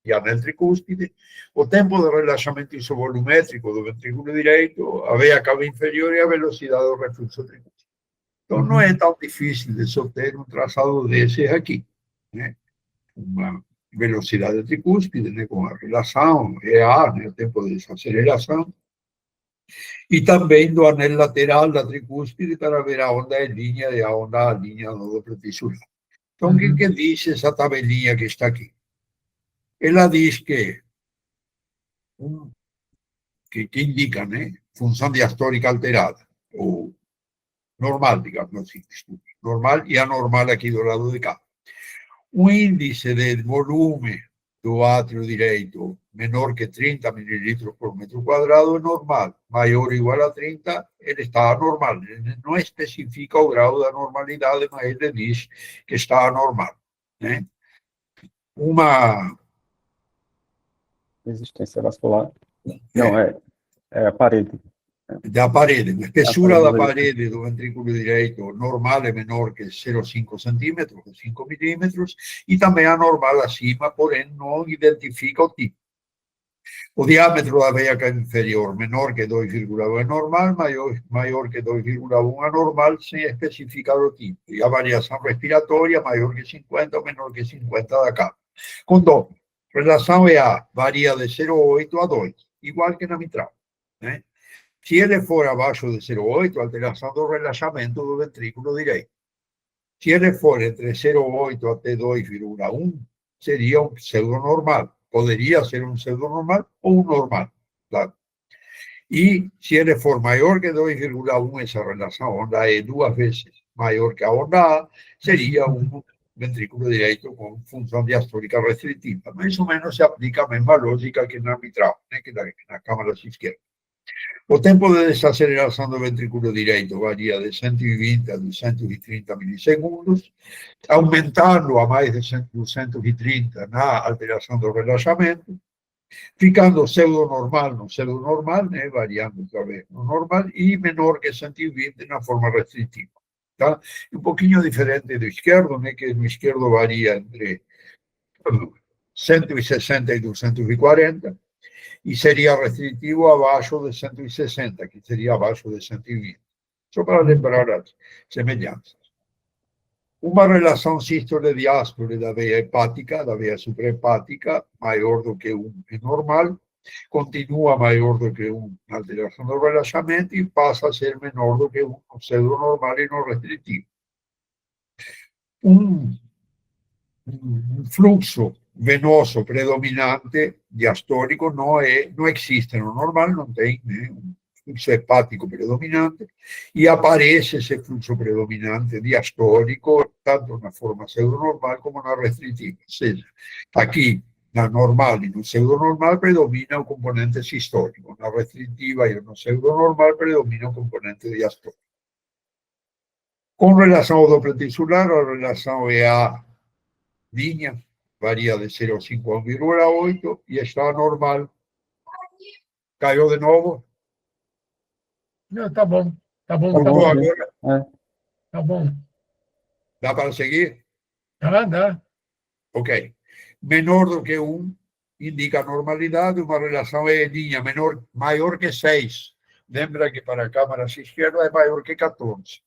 e anel tricúspide, o tempo de relaxamento isovolumétrico do ventrículo direito, a veia cava inferior e a velocidade do refluxo tricúspide. Então, não é tão difícil de se obter um traçado desses aqui, né? Uma velocidade tricúspide, né, com a relação EA, né, o tempo de desaceleração, e também do anel lateral da tricúspide para ver a onda em linha e a onda a linha do duplo tisular. Então, o que diz essa tabelinha que está aqui? Ela diz que indica, né, função diastólica alterada, ou normal, digamos assim, normal e anormal aqui do lado de cá. O índice de volume do átrio direito menor que 30 mililitros por metro quadrado é normal. Maior ou igual a 30, ele está anormal. Ele não especifica o grau da normalidade, mas ele diz que está anormal, né? Uma Resistência vascular. Não, é a parede. da parede, a espessura da parede do ventrículo direito normal é menor que 0,5 centímetros, 5 milímetros, e também anormal acima, porém não identifica o tipo. O diâmetro da veia cava inferior menor que 2,1 é normal, maior que 2,1 anormal, sem especificar o tipo. E a variação respiratória maior que 50 ou menor que 50 da cava. Com Doppler, relação EA varia de 0,8 a 2, igual que na mitral, né? Se ele for abaixo de 0,8, alteração do relaxamento do ventrículo direito. Se ele for entre 0,8 até 2,1, seria um pseudonormal. Poderia ser um pseudonormal ou um normal, claro. E se ele for maior que 2,1, essa relação, onda E duas vezes maior que a onda A, seria um ventrículo direito com função diastólica restritiva. Mais ou menos se aplica a mesma lógica que na mitral, né, que na câmara esquerda. O tempo de desaceleração do ventrículo direito varia de 120 a 230 milissegundos, aumentando a mais de 230 na alteração do relaxamento, ficando pseudonormal no pseudonormal, né, variando outra vez no normal, e menor que 120 na forma restritiva. Tá? Um pouquinho diferente do esquerdo, né, que no esquerdo varia entre 160 e 240, e seria restritivo abaixo de 160, que seria abaixo de 120. Só para lembrar as semelhanças. Uma relação sístole-diástole da veia hepática, da veia suprahepática, maior do que 1 é normal, continua maior do que 1 na alteração do relaxamento e passa a ser menor do que 1 no pseudonormal e no restritivo. Um fluxo venoso predominante diastólico não existe no normal, não tem, né, um fluxo hepático predominante, e aparece esse fluxo predominante diastólico tanto na forma pseudonormal como na restritiva. Ou seja, aqui na normal e no pseudonormal predomina o componente sistólico, na restritiva e no pseudonormal predomina o componente diastólico. Com relação ao Doppler tisular, a relação é a linha, varia de 0,5 a 1,8 e está normal. Caiu de novo? Não, tá bom. Tá bom, Tá tá bom, bom. Agora, Tá bom. dá para seguir? Dá. Ok. Menor do que 1 indica normalidade, uma relação é linha maior que 6. Lembra que para a câmara esquerda é maior que 14.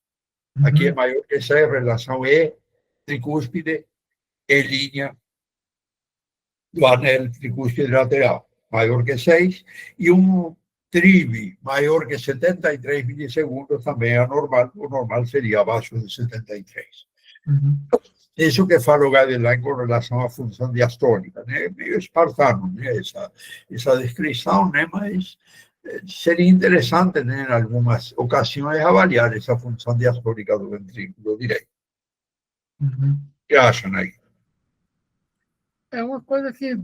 Aqui é maior que 6, relação é tricúspide, é linha do anel tricúspide lateral, maior que 6, e um TRIV maior que 73 milissegundos também é normal, o normal seria abaixo de 73. Uhum. Isso que fala o guideline com relação à função diastólica, né? Meio espartano, né? Essa descrição, né? Mas seria interessante, né? Em algumas ocasiões, avaliar essa função diastólica do ventrículo direito. Uhum. O que acham aí? É uma coisa que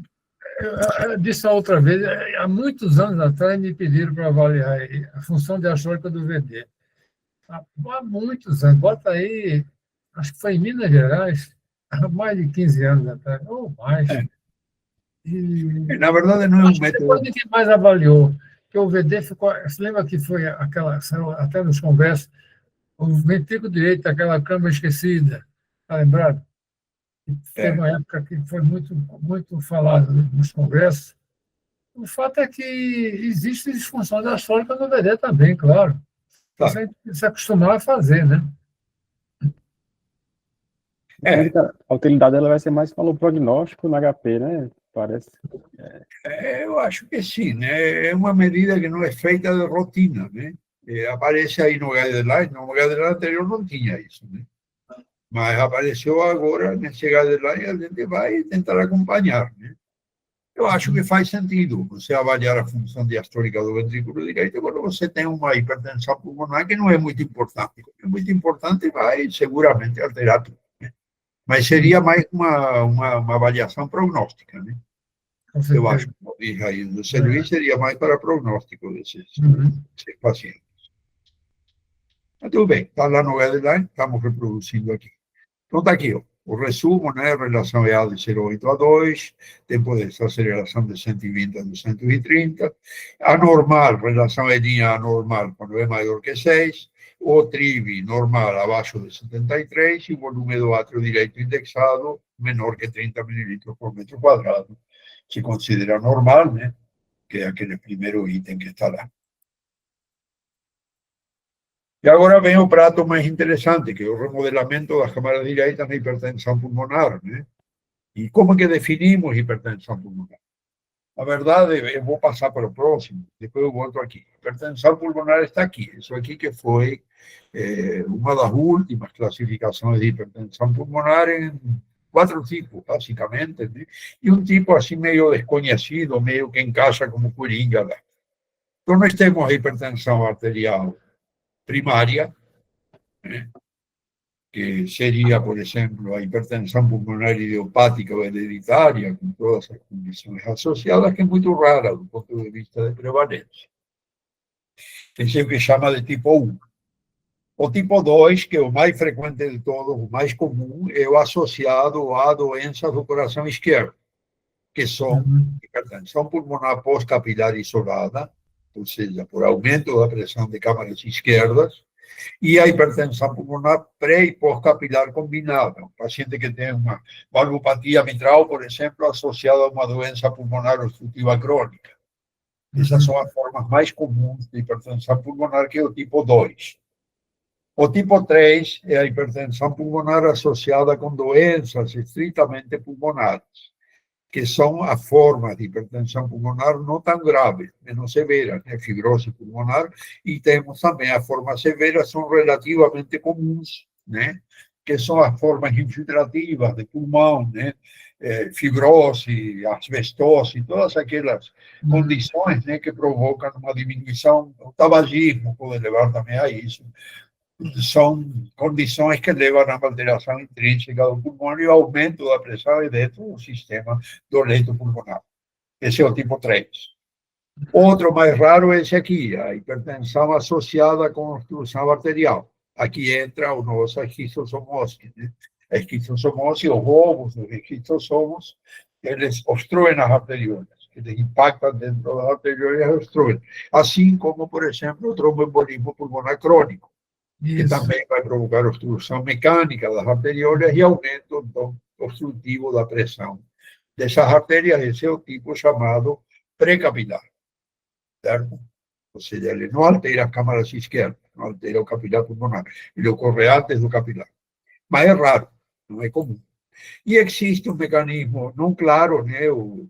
eu disse a outra vez, há muitos anos atrás me pediram para avaliar a função diastólica do VD. Há muitos anos, bota aí, acho que foi em Minas Gerais, há mais de 15 anos atrás, ou mais. E Na verdade, não é um acho que método. depois ninguém mais avaliou, que o VD ficou. Você lembra que foi aquela, até nos congressos, o ventrículo direito, aquela câmara esquecida, está lembrado? Teve uma época que foi muito, muito falado nos congressos. O fato é que existe disfunção diastólica no VD também, claro. Isso a gente tem que se acostumar a fazer, né? A utilidade ela vai ser mais para o prognóstico no HP, né? Parece. Eu acho que sim, né? É uma medida que não é feita de rotina, né? Aparece aí no guideline anterior não tinha isso, né? Mas apareceu agora nesse guideline, a gente vai tentar acompanhar, né? Eu acho que faz sentido você avaliar a função diastólica do ventrículo direito quando você tem uma hipertensão pulmonar que não é muito importante. É muito importante, vai seguramente alterar tudo, né? Mas seria mais uma avaliação prognóstica, né? Eu acho, como diz aí o José Luiz, seria mais para prognóstico desses pacientes. Mas tudo bem, está lá no guideline, estamos reproduzindo aqui. Então está aqui, ó, o resumo, né? Relação EA de 0,8 a 2, tempo de desaceleração de 120 a 230, anormal, relação E' anormal quando é maior que 6, o TRIV normal abaixo de 73 e o volume do átrio direito indexado menor que 30 mililitros por metro quadrado. Se considera normal, né? Que é aquele primeiro item que está lá. E agora vem o prato mais interessante, que é o remodelamento das câmaras direitas na hipertensão pulmonar, né? E como que definimos hipertensão pulmonar? A verdade, eu vou passar para o próximo, depois eu volto aqui. Hipertensão pulmonar está aqui, isso aqui que foi uma das últimas classificações de hipertensão pulmonar em 4 tipos, basicamente, né? E um tipo assim meio desconhecido, meio que encaixa como coringa lá. Então, nós temos a hipertensão arterial primária, né? Que seria, por exemplo, a hipertensão pulmonar idiopática ou hereditária, com todas as condições associadas, que é muito rara do ponto de vista de prevalência. Esse é o que chama de tipo 1. O tipo 2, que é o mais frequente de todos, o mais comum, é o associado a doenças do coração esquerdo, que são hipertensão pulmonar pós-capilar isolada, ou seja, por aumento da pressão de câmaras esquerdas, e a hipertensão pulmonar pré- e pós-capilar combinada. Um paciente que tem uma valvopatia mitral, por exemplo, associada a uma doença pulmonar obstrutiva crônica. Essas são as formas mais comuns de hipertensão pulmonar, que é o tipo 2. O tipo 3 é a hipertensão pulmonar associada com doenças estritamente pulmonares, que são as formas de hipertensão pulmonar não tão graves, menos severas, né? Fibrose pulmonar, e temos também as formas severas, são relativamente comuns, né? Que são as formas infiltrativas de pulmão, né? Fibrose, asbestose, todas aquelas condições, né, que provocam uma diminuição, o tabagismo pode levar também a isso. São condições que levam a uma alteração intrínseca do pulmão e ao aumento da pressão dentro do sistema do leito pulmonar. Esse é o tipo 3. Outro mais raro é esse aqui, a hipertensão associada com obstrução arterial. Aqui entra o nosso esquistossomose, né? A esquistossomose, os lobos dos esquistossomos, eles obstruem as arteriolas, eles impactam dentro das arteriolas e obstruem. Assim como, por exemplo, o tromboembolismo pulmonar crônico, que também vai provocar obstrução mecânica das arteriolas e aumento obstrutivo da pressão dessas artérias. Esse é o tipo chamado pré-capilar, certo? Ou seja, ele não altera as câmaras esquerdas, não altera o capilar pulmonar, ele ocorre antes do capilar. Mas é raro, não é comum. E existe um mecanismo não claro, né, o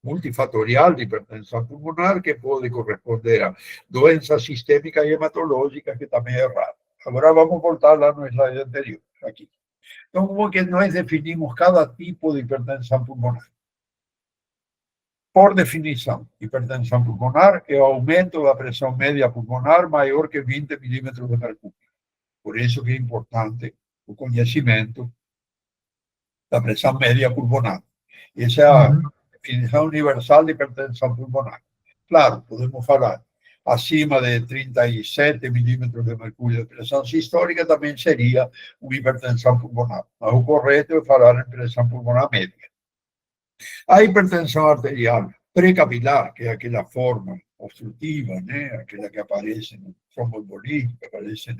multifatorial de hipertensão pulmonar, que pode corresponder a doenças sistêmicas e hematológicas, que também é raro. Agora vamos voltar lá no slide anterior, aqui. Então, como que nós definimos cada tipo de hipertensão pulmonar? Por definição, hipertensão pulmonar é o aumento da pressão média pulmonar maior que 20 milímetros de mercúrio. Por isso que é importante o conhecimento da pressão média pulmonar. Essa é a definição universal de hipertensão pulmonar. Claro, podemos falar acima de 37 milímetros de mercúrio de pressão sistólica também seria uma hipertensão pulmonar. Mas o correto é falar em pressão pulmonar média. A hipertensão arterial pré-capilar, que é aquela forma obstrutiva, né? Aquela que aparece no tromboembolismo, que aparece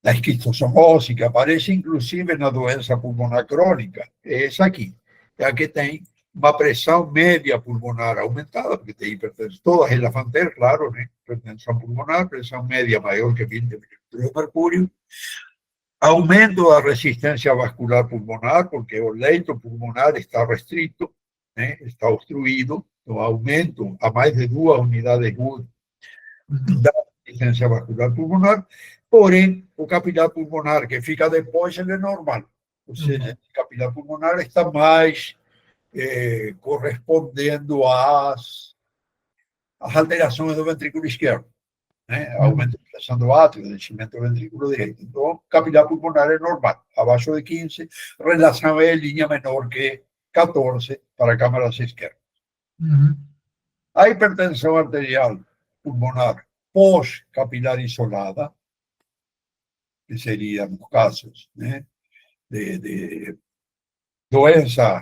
na esquistossomose, que aparece inclusive na doença pulmonar crônica, é essa aqui. É a que tem uma pressão média pulmonar aumentada, porque tem hipertensão, todas elas vão ter, claro, né? Hipertensão pulmonar, pressão média maior que 20 milímetros de mercúrio, aumento da resistência vascular pulmonar, porque o leito pulmonar está restrito, né? Está obstruído, então aumento a mais de 2 unidades Wood da resistência vascular pulmonar, porém, o capilar pulmonar que fica depois ele é normal, ou seja, o capilar pulmonar está mais correspondendo às alterações do ventrículo esquerdo, né? Aumento da pressão do átrio, descimento do ventrículo direito. Então, o capilar pulmonar é normal, abaixo de 15, relação é linha menor que 14 para câmaras esquerdas. A hipertensão arterial pulmonar pós-capilar isolada, que seria, nos casos, né, de doença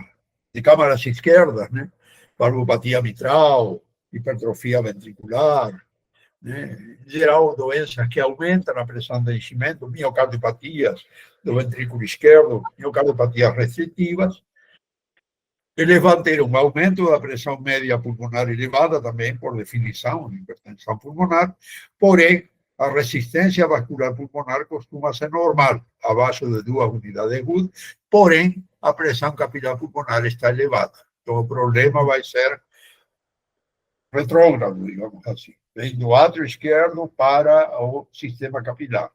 de câmaras esquerdas, né, valvopatia mitral, hipertrofia ventricular, né, em geral, doenças que aumentam a pressão de enchimento, miocardiopatias do ventrículo esquerdo, miocardiopatias restritivas, eles vão ter um aumento da pressão média pulmonar elevada também, por definição, hipertensão pulmonar, porém, a resistência vascular pulmonar costuma ser normal, abaixo de 2 unidades Wood, porém, a pressão capilar pulmonar está elevada. Então, o problema vai ser retrógrado, digamos assim, vem do átrio esquerdo para o sistema capilar.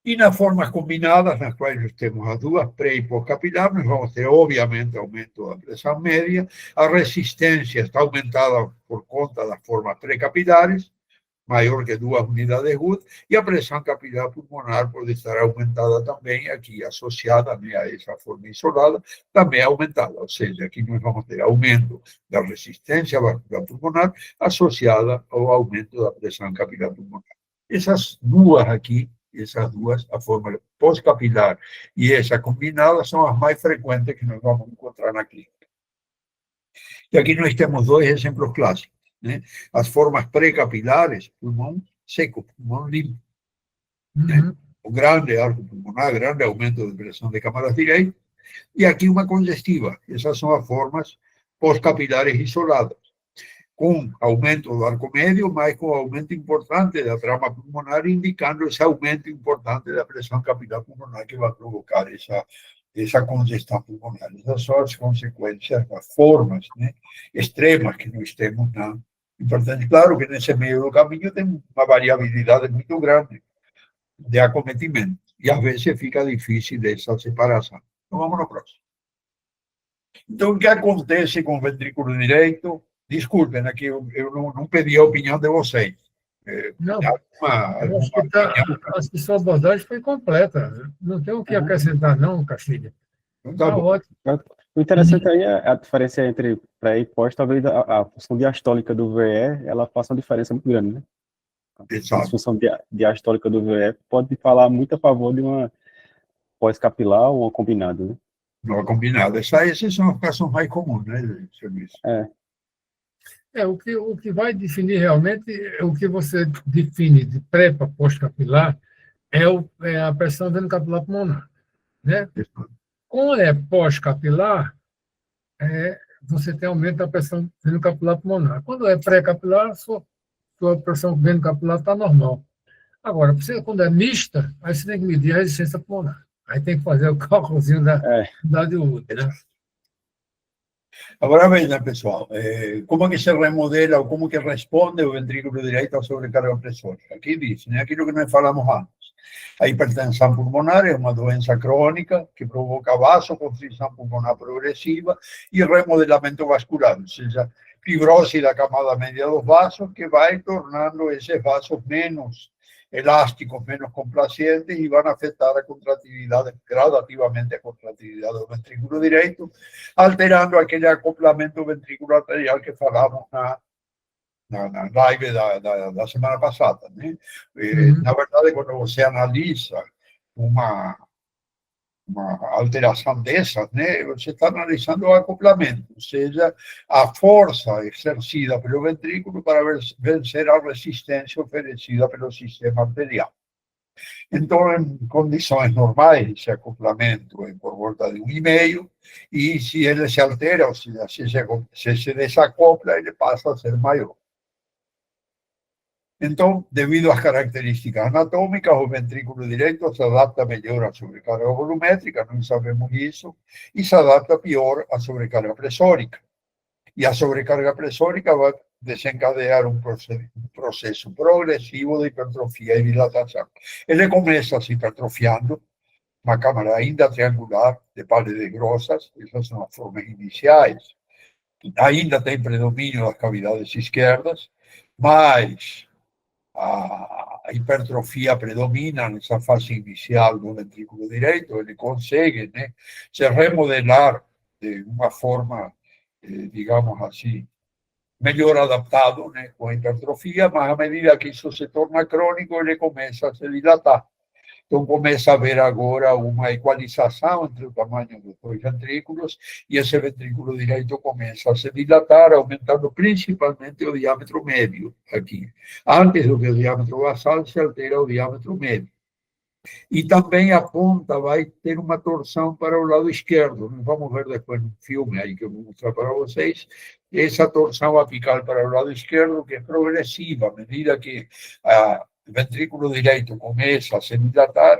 E nas formas combinadas, nas quais temos as duas, pré e pós-capilar, nós vamos ter, obviamente, aumento da pressão média, a resistência está aumentada por conta das formas pré-capilares, maior que 2 unidades Wood, e a pressão capilar pulmonar pode estar aumentada também, aqui associada, né, a essa forma isolada, também aumentada, ou seja, aqui nós vamos ter aumento da resistência vascular pulmonar associada ao aumento da pressão capilar pulmonar. Essas duas aqui, a forma pós-capilar e essa combinada, são as mais frequentes que nós vamos encontrar na clínica. E aqui nós temos 2 exemplos clássicos, né? As formas pré-capilares, pulmão seco, pulmão limpo, né? O grande arco pulmonar, grande aumento de pressão de câmaras direitas, e aqui uma congestiva. Essas são as formas pós-capilares isoladas, com aumento do arco médio, mas com aumento importante da trama pulmonar, indicando esse aumento importante da pressão capilar pulmonar que vai provocar essa congestão pulmonar. Essas são as consequências, as formas, né, extremas que nós temos na hipertensão. Claro que nesse meio do caminho tem uma variabilidade muito grande de acometimento, e às vezes fica difícil essa separação. Então vamos no próximo. Então, o que acontece com o ventrículo direito? Desculpem, aqui eu não pedi a opinião de vocês. Não, acho que sua abordagem foi completa. Não tem o que acrescentar, não, Castilho. Então, tá bom. Ótimo. O interessante aí é a diferença entre pré e pós, talvez a função diastólica do VE, ela faça uma diferença muito grande, né? Exato. A função diastólica do VE pode falar muito a favor de uma pós-capilar ou uma combinada, né? Não combinado. Esses são os casos mais comuns, né, serviço? O que vai definir realmente, o que você define de pré para pós-capilar é a pressão veno-capilar pulmonar, né? Quando é pós-capilar, você tem aumento da pressão veno-capilar pulmonar. Quando é pré-capilar, sua pressão veno-capilar está normal. Agora, quando é mista, aí você tem que medir a resistência pulmonar. Aí tem que fazer o cálculozinho da de Wood, né? Agora vejam, pessoal, como é que se remodela ou como que responde o ventrículo direito à sobrecarga pressórica. Aqui diz, né, aquilo que nós falamos antes. A hipertensão pulmonar é uma doença crônica que provoca vasoconstrição pulmonar progressiva e remodelamento vascular, ou seja, fibrose da camada média dos vasos, que vai tornando esses vasos menos elásticos, menos complacientes e vão afetar a contratividade, gradativamente a contratividade do ventrículo direito, alterando aquele acoplamento ventrículo arterial que falamos na live da semana passada, né? Na verdade, quando você analisa uma alteração dessas, né, você está analisando o acoplamento, ou seja, a força exercida pelo ventrículo para vencer a resistência oferecida pelo sistema arterial. Então, em condições normais, esse acoplamento é por volta de 1,5, e se ele se altera, ou seja, se se desacopla, ele passa a ser maior. Então, devido às características anatômicas, o ventrículo direito se adapta melhor à sobrecarga volumétrica, nós sabemos isso, e se adapta pior à sobrecarga pressórica. E a sobrecarga pressórica vai desencadear um processo progressivo de hipertrofia e dilatação. Ele começa se hipertrofiando, uma câmara ainda triangular, de paredes grossas, essas são as formas iniciais. Ainda tem predomínio das cavidades esquerdas, mas a hipertrofia predomina nessa fase inicial do ventrículo direito, ele consegue, né, se remodelar de uma forma, digamos assim, melhor adaptado, né, com a hipertrofia, mas à medida que isso se torna crônico, ele começa a se dilatar. Então, começa a haver agora uma equalização entre o tamanho dos dois ventrículos, e esse ventrículo direito começa a se dilatar, aumentando principalmente o diâmetro médio aqui. Antes do que o diâmetro basal, se altera o diâmetro médio. E também a ponta vai ter uma torção para o lado esquerdo. Nós vamos ver depois no filme aí que eu vou mostrar para vocês. Essa torção apical para o lado esquerdo, que é progressiva, à medida que o ventrículo direito começa a se dilatar,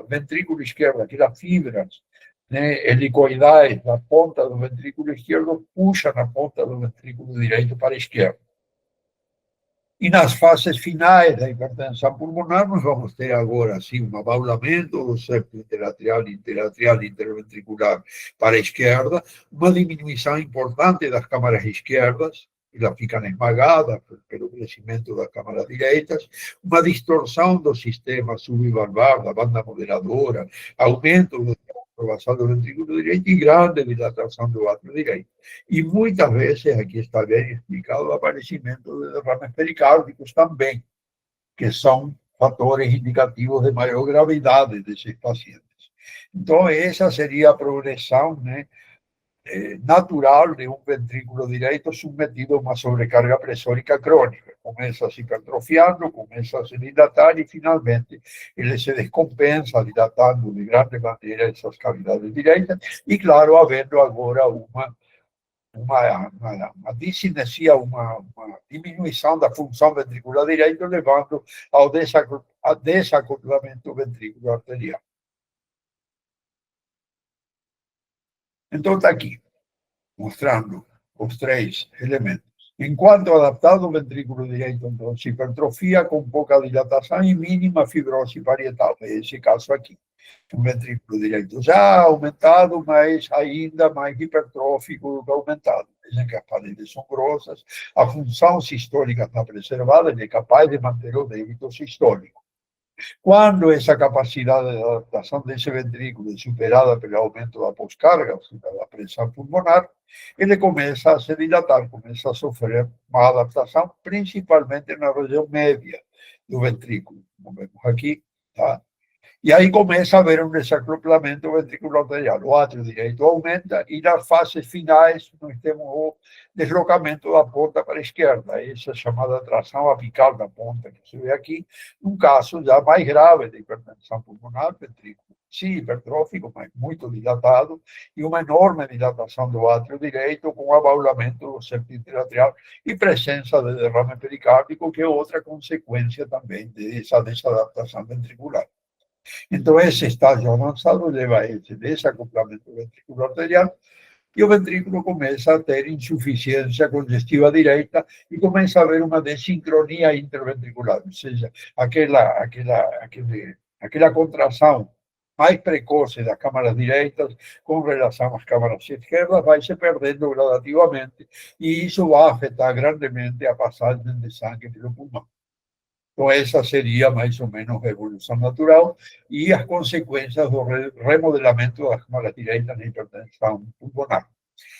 o ventrículo esquerdo, aquelas fibras, né, helicoidais da ponta do ventrículo esquerdo, puxam a ponta do ventrículo direito para a esquerda. E nas fases finais da hipertensão pulmonar, nós vamos ter agora, assim, um abaulamento do septo interatrial e interventricular para a esquerda, uma diminuição importante das câmaras esquerdas, elas ficam esmagadas pelo crescimento das câmaras direitas, uma distorção do sistema subvalvar, da banda moderadora, aumento do basal do ventrículo direito e grande dilatação do átrio direito. E muitas vezes, aqui está bem explicado, o aparecimento de derrames pericárdicos também, que são fatores indicativos de maior gravidade desses pacientes. Então, essa seria a progressão, né, natural de um ventrículo direito submetido a uma sobrecarga pressórica crônica. Começa se hipertrofiando, começa a se dilatar e, finalmente, ele se descompensa, dilatando de grande maneira essas cavidades direitas e, claro, havendo agora uma discinesia, uma diminuição da função ventricular direita, levando ao desacoplamento ventrículo arterial. Então, está aqui, mostrando os três elementos. Enquanto adaptado, o ventrículo direito então, se hipertrofia com pouca dilatação e mínima fibrose parietal. É esse caso aqui. Um ventrículo direito já aumentado, mas ainda mais hipertrófico do que aumentado. Dizem que as paredes são grossas, a função sistólica está preservada, ele é capaz de manter o débito sistólico. Quando essa capacidade de adaptação desse ventrículo é superada pelo aumento da pós-carga, ou seja, da pressão pulmonar, ele começa a se dilatar, começa a sofrer uma adaptação, principalmente na região média do ventrículo, como vemos aqui, tá? E aí começa a haver um desacoplamento ventricular arterial. O átrio direito aumenta e nas fases finais nós temos o deslocamento da ponta para a esquerda. Essa é chamada tração apical da ponta que se vê aqui, num caso já mais grave de hipertensão pulmonar, ventrículo sim hipertrófico, mas muito dilatado, e uma enorme dilatação do átrio direito com abaulamento do septo interatrial e presença de derrame pericárdico, que é outra consequência também dessa desadaptação ventricular. Então, esse estágio avançado leva a esse desacoplamento ventricular arterial, e o ventrículo começa a ter insuficiência congestiva direita e começa a haver uma desincronia interventricular, ou seja, aquela contração mais precoce das câmaras direitas com relação às câmaras esquerdas vai se perdendo gradativamente e isso vai afetar grandemente a passagem de sangue pelo pulmão. Então, essa seria mais ou menos a evolução natural e as consequências do remodelamento das câmaras direitas na hipertensão pulmonar.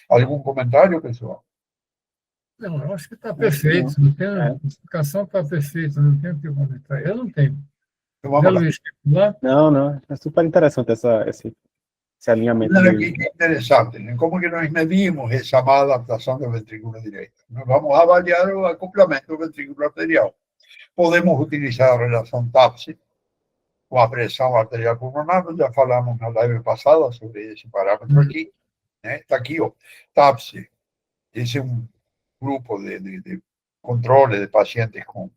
Algum comentário, pessoal? Não, eu acho que está perfeito. Não tem a explicação, está perfeita. Não tem o que comentar. Eu não tenho. Então, vamos lá. Luiz, lá? Não, é super interessante esse alinhamento. Que é interessante, né? Como que nós medimos essa má adaptação do ventrículo direito? Nós vamos avaliar o acoplamento do ventrículo arterial. Podemos utilizar a relação TAPSE com a pressão arterial pulmonar, nós já falamos na live passada sobre esse parâmetro aqui, né? Está aqui, ó, TAPSE. Esse é um grupo de controle de pacientes com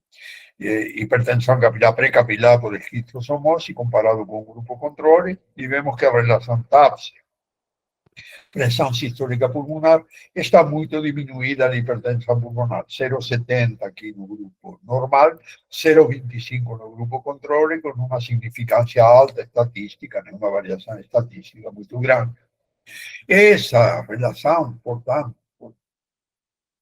hipertensão capilar pré-capilar por esquistossomose comparado com o grupo controle, e vemos que a relação TAPSE, pressão sistólica pulmonar, está muito diminuída na hipertensão pulmonar, 0,70 aqui no grupo normal, 0,25 no grupo controle, com uma significância alta estatística, né? Uma variação estatística muito grande. Essa relação, portanto,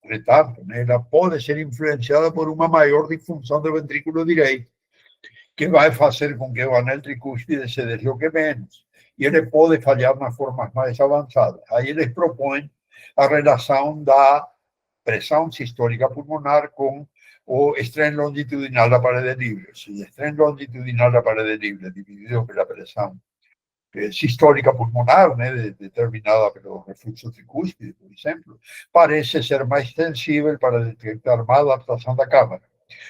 entretanto, né, ela pode ser influenciada por uma maior disfunção do ventrículo direito, que vai fazer com que o anel tricúspide se desloque menos, e ele pode falhar nas formas mais avançadas. Aí eles propõem a relação da pressão sistólica pulmonar com o estresse longitudinal da parede livre. Se o estresse longitudinal da parede livre dividido pela pressão sistólica pulmonar, né, determinada pelo refluxo tricúspide, por exemplo, parece ser mais sensível para detectar má adaptação da câmara.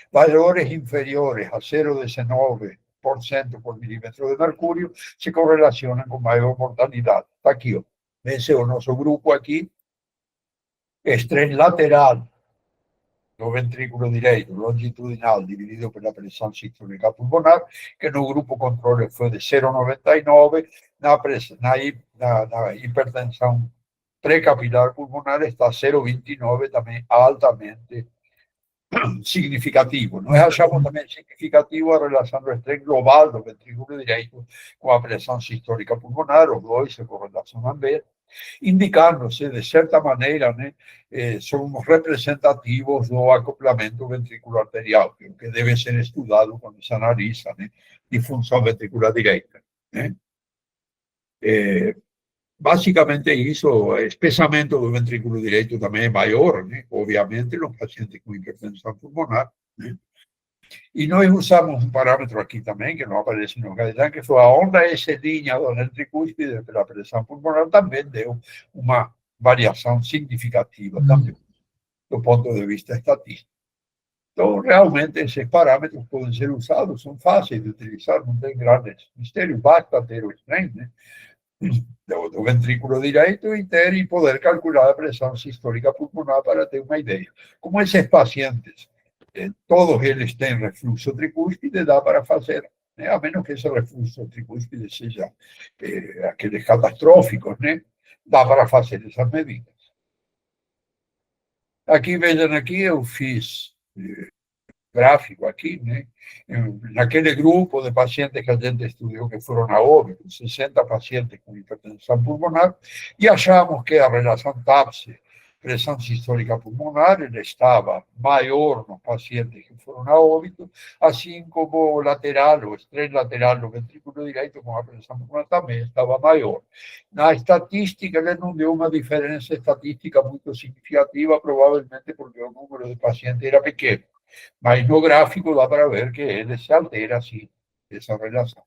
Valores inferiores a 0,19% por milímetro de mercúrio se correlacionam com maior mortalidade. Está aqui, ó. Esse é o nosso grupo aqui. Estresse lateral do ventrículo direito, longitudinal, dividido pela pressão sistólica pulmonar, que no grupo controle foi de 0,99, na hipertensão pré-capilar pulmonar está 0,29, também altamente significativo. Nós achamos também significativo a relação do estresse global do ventrículo direito com a pressão sistólica pulmonar, os dois se correlacionam bem, indicando-se, de certa maneira, né, somos representativos do acoplamento ventricular arterial, que deve ser estudado quando se analisa, né, disfunção ventricular direita. Né? Basicamente isso, o espessamento do ventrículo direito também é maior, né? Obviamente, nos pacientes com hipertensão pulmonar. Né? E nós usamos um parâmetro aqui também, que não aparece no guideline, que foi a onda S' do anel tricúspide pela pressão pulmonar, também deu uma variação significativa, também, do ponto de vista estatístico. Então, realmente, esses parâmetros podem ser usados, são fáceis de utilizar, não tem grandes mistérios, basta ter o estresse, né, do ventrículo direito e poder calcular a pressão sistólica pulmonar para ter uma ideia. Como esses pacientes, todos eles têm refluxo tricúspide, dá para fazer, né? A menos que esse refluxo tricúspide seja aqueles catastróficos, né? Dá para fazer essas medidas. Aqui, vejam aqui, eu fiz gráfico aqui, né? Naquele grupo de pacientes que a gente estudou que foram a óbito, 60 pacientes com hipertensão pulmonar, e achamos que a relação TAPSE, pressão sistólica pulmonar, ele estava maior nos pacientes que foram a óbito, assim como o lateral, o estresse lateral do ventrículo direito com a pressão pulmonar também estava maior. Na estatística, ele não deu uma diferença estatística muito significativa, provavelmente porque o número de pacientes era pequeno. Mas no gráfico dá para ver que ele se altera assim, essa relação.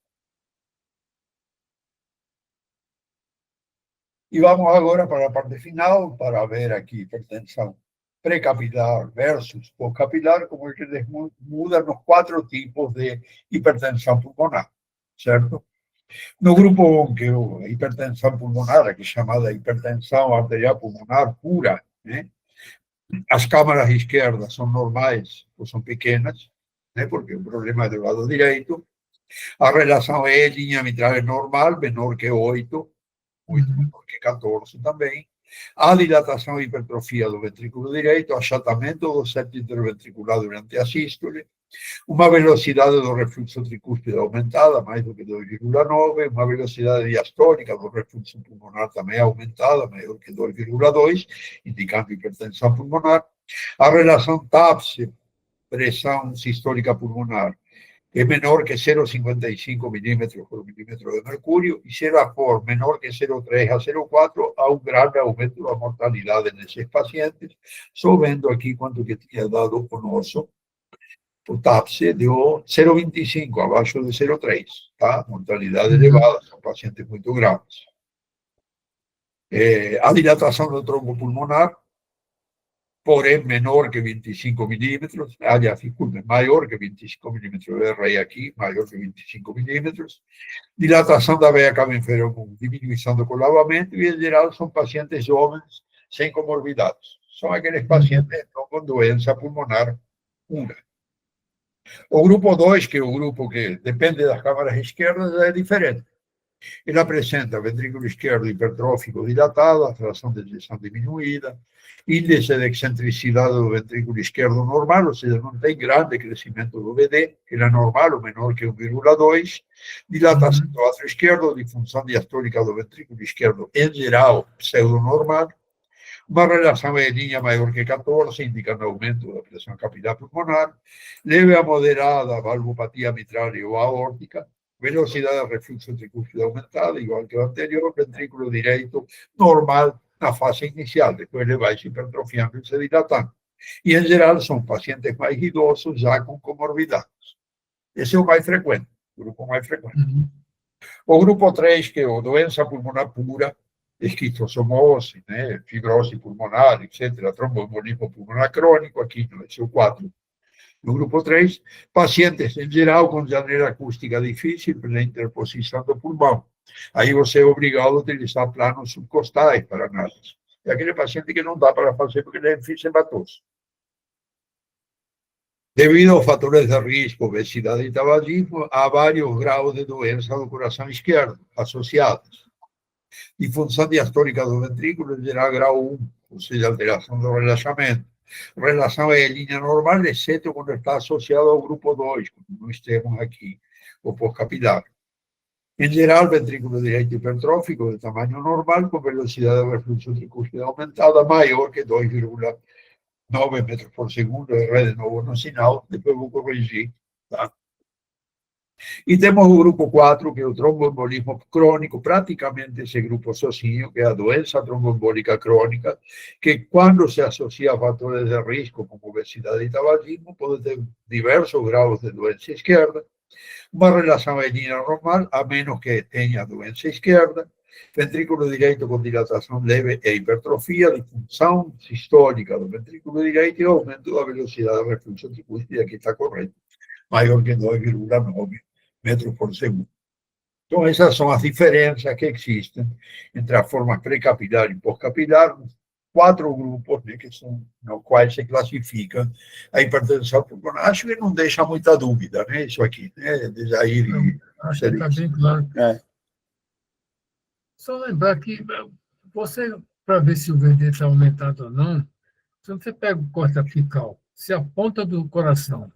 E vamos agora para a parte final, para ver aqui hipertensão pré-capilar versus pós-capilar, como que eles mudam nos 4 tipos de hipertensão pulmonar, certo? No grupo 1, que é a hipertensão pulmonar, que é chamada hipertensão arterial pulmonar pura, né? As câmaras esquerdas são normais ou são pequenas, né? Porque o problema é do lado direito. A relação E linha mitral é normal, menor que 8, 8 menor que 14 também. Há dilatação e hipertrofia do ventrículo direito, achatamento do septo interventricular durante a sístole, uma velocidade do refluxo tricúspide aumentada, mais do que 2,9, uma velocidade diastólica do refluxo pulmonar também aumentada, maior que 2,2, indicando hipertensão pulmonar. A relação TAPSE, pressão sistólica pulmonar, é menor que 0,55 milímetros por milímetro de mercúrio, e 0 a por menor que 0,3 a 0,4, há um grande aumento da mortalidade nesses pacientes. Só vendo aqui quanto que tinha dado o nosso, o TAPSE deu 0,25, abaixo de 0,3, tá? Mortalidade elevada, são pacientes muito graves. A dilatação do trombo pulmonar, porém menor que 25 milímetros, aliás, desculpe, maior que 25 milímetros, eu errei aqui, maior que 25 milímetros, dilatação da veia cava inferior com diminuição do colavamento, e em geral são pacientes jovens sem comorbidades. São aqueles pacientes com doença pulmonar pura. O grupo 2, que é o grupo que depende das câmaras esquerdas, é diferente. Ele apresenta ventrículo esquerdo hipertrófico dilatado, a fração de ejeção diminuída, índice de excentricidade do ventrículo esquerdo normal, ou seja, não tem grande crescimento do VD, ele é normal ou menor que 1,2, dilatação do átrio esquerdo, disfunção diastólica do ventrículo esquerdo, em geral, pseudonormal, uma relação linha maior que 14, indicando aumento da pressão capilar pulmonar, leve a moderada valvopatia mitral ou aórtica, velocidade de refluxo tricúspide aumentada, igual que o anterior, ventrículo direito normal na fase inicial, depois ele vai se hipertrofiando e se dilatando. E, em geral, são pacientes mais idosos, já com comorbidades. Esse é o mais frequente, o grupo mais frequente. O grupo 3, que é a doença pulmonar pura, esquistossomose, né, fibrose pulmonar, etc., tromboembolismo pulmonar crônico, aqui no esse é o 4. No grupo 3, pacientes, em geral, com janela acústica difícil pela interposição do pulmão. Aí você é obrigado a utilizar planos subcostais para análise. É aquele paciente que não dá para fazer porque ele é enfisемatoso. Devido aos fatores de risco, obesidade e tabagismo, há vários graus de doença do coração esquerdo associados. Disfunção diastólica do ventrículo, em geral, grau 1, ou seja, alteração do relaxamento. Relação é linha normal, exceto quando está associado ao grupo 2, como nós temos aqui, o pós-capilar. Em geral, ventrículo direito hipertrófico de tamanho normal, com velocidade de refluxo tricúspide aumentada maior que 2,9 metros por segundo, errei de novo no sinal, depois vou corrigir. Tá? E temos o grupo 4, que é o tromboembolismo crônico, praticamente esse grupo sozinho, que é a doença tromboembólica crônica, que quando se associa a fatores de risco, como obesidade e tabagismo, pode ter diversos graus de doença esquerda, uma relação em linha normal, a menos que tenha doença esquerda, ventrículo direito com dilatação leve e hipertrofia, disfunção sistólica do ventrículo direito e aumento da velocidade de refluxo tricúspide, aqui está correto, maior que 2,9 metros por segundo. Então, essas são as diferenças que existem entre as formas pré-capilar e pós-capilar, 4 grupos, né, que são nos quais se classifica a hipertensão pulmonar. Acho que não deixa muita dúvida, né, isso aqui, né, de Jair e acho que está bem claro. Só lembrar que você, para ver se o VD está aumentado ou não, se você pega o corte apical, se a ponta do coração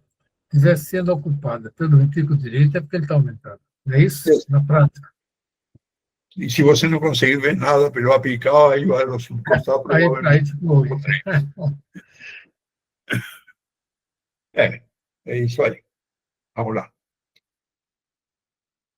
estiver sendo ocupada pelo ventrículo direito, é porque ele está aumentado. Não é isso? Na prática. E se você não conseguir ver nada pelo apical, aí vai no subcostal, provavelmente. É isso aí. Vamos lá.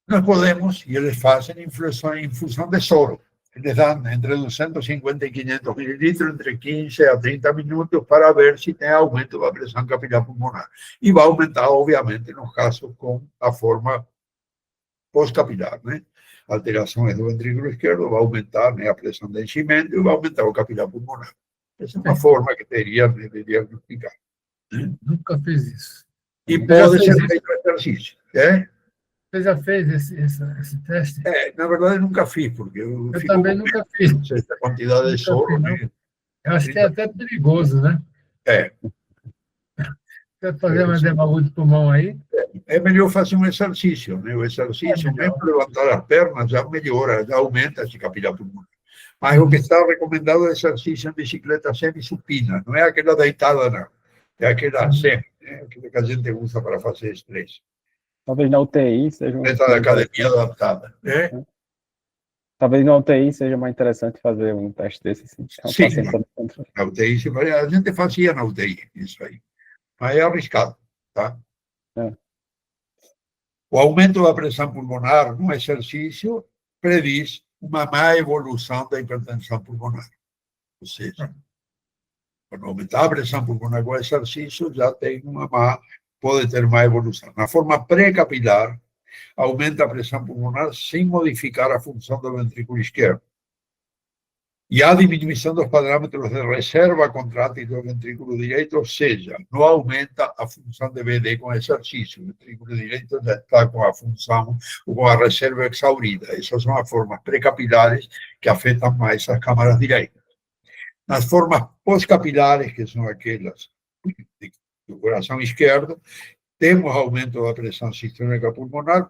Nós podemos, e eles fazem infusão de soro. Eles dão entre 250 e 500 mililitros, entre 15 a 30 minutos, para ver se tem aumento da pressão capilar pulmonar. E vai aumentar, obviamente, nos casos com a forma pós-capilar, né? Alterações do ventrículo esquerdo, vai aumentar, né, a pressão de enchimento e vai aumentar o capilar pulmonar. Essa é uma forma que teria de diagnosticar. Nunca fiz isso. E pode ser feito exercício. Você já fez esse teste? Na verdade, nunca fiz, porque eu também nunca fiz. Essa quantidade de soro. Né? Eu acho que é até perigoso, né? Quer fazer uma demagogia de pulmão aí? É melhor fazer um exercício, né? O exercício, mesmo levantar as pernas, já melhora, já aumenta esse capilar pulmonar. Mas o que está recomendado é exercício em bicicleta semi-supina, não é aquela deitada, não. É aquela semi, né? Aquela que a gente usa para fazer estresse. Talvez na UTI seja Bicicleta da academia adaptada, né? Talvez na UTI seja mais interessante fazer um teste desse, assim. É um Sim, paciente na UTI, a gente fazia na UTI isso aí, mas é arriscado, tá? É. O aumento da pressão pulmonar no exercício prediz uma má evolução da hipertensão pulmonar. Ou seja, quando aumentar a pressão pulmonar com o exercício, já tem uma má, pode ter má evolução. Na forma pré-capilar, aumenta a pressão pulmonar sem modificar a função do ventrículo esquerdo. E a diminuição dos parâmetros de reserva contrátil do ventrículo direito, ou seja, não aumenta a função de VD com exercício. O ventrículo direito já está com a função ou com a reserva exaurida. Essas são as formas pré-capilares que afetam mais as câmaras direitas. Nas formas pós-capilares, que são aquelas do coração esquerdo, temos aumento da pressão sistêmica pulmonar,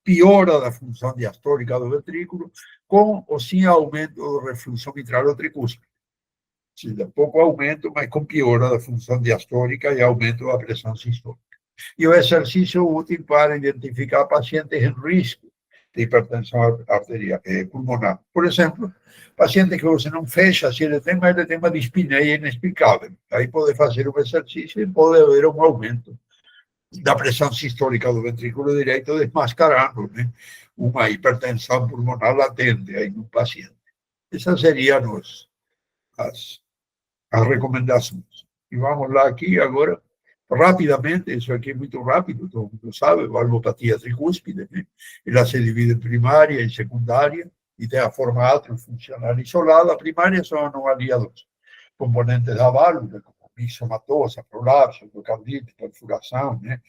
piora da função diastólica do ventrículo, com ou sem aumento do refluxo mitral ou tricúspide. Ou seja, pouco aumento, mas com piora da função diastólica e aumento da pressão sistólica. E o exercício útil para identificar pacientes em risco de hipertensão arterial, pulmonar. Por exemplo, paciente que você não fecha, se ele tem uma dispneia inexplicável. Aí pode fazer um exercício e pode haver um aumento da pressão sistólica do ventrículo direito, desmascarando, né, uma hipertensão pulmonar latente aí no paciente. Essas seriam as recomendações. E vamos lá aqui agora, rapidamente, isso aqui é muito rápido, todo mundo sabe, valvopatia tricúspide, né? Ela se divide em primária e secundária, e tem a forma atriofuncional isolada. A primária são anomalias componentes da válvula, como mixomatosa, prolapso, endocardite, perfuração, né?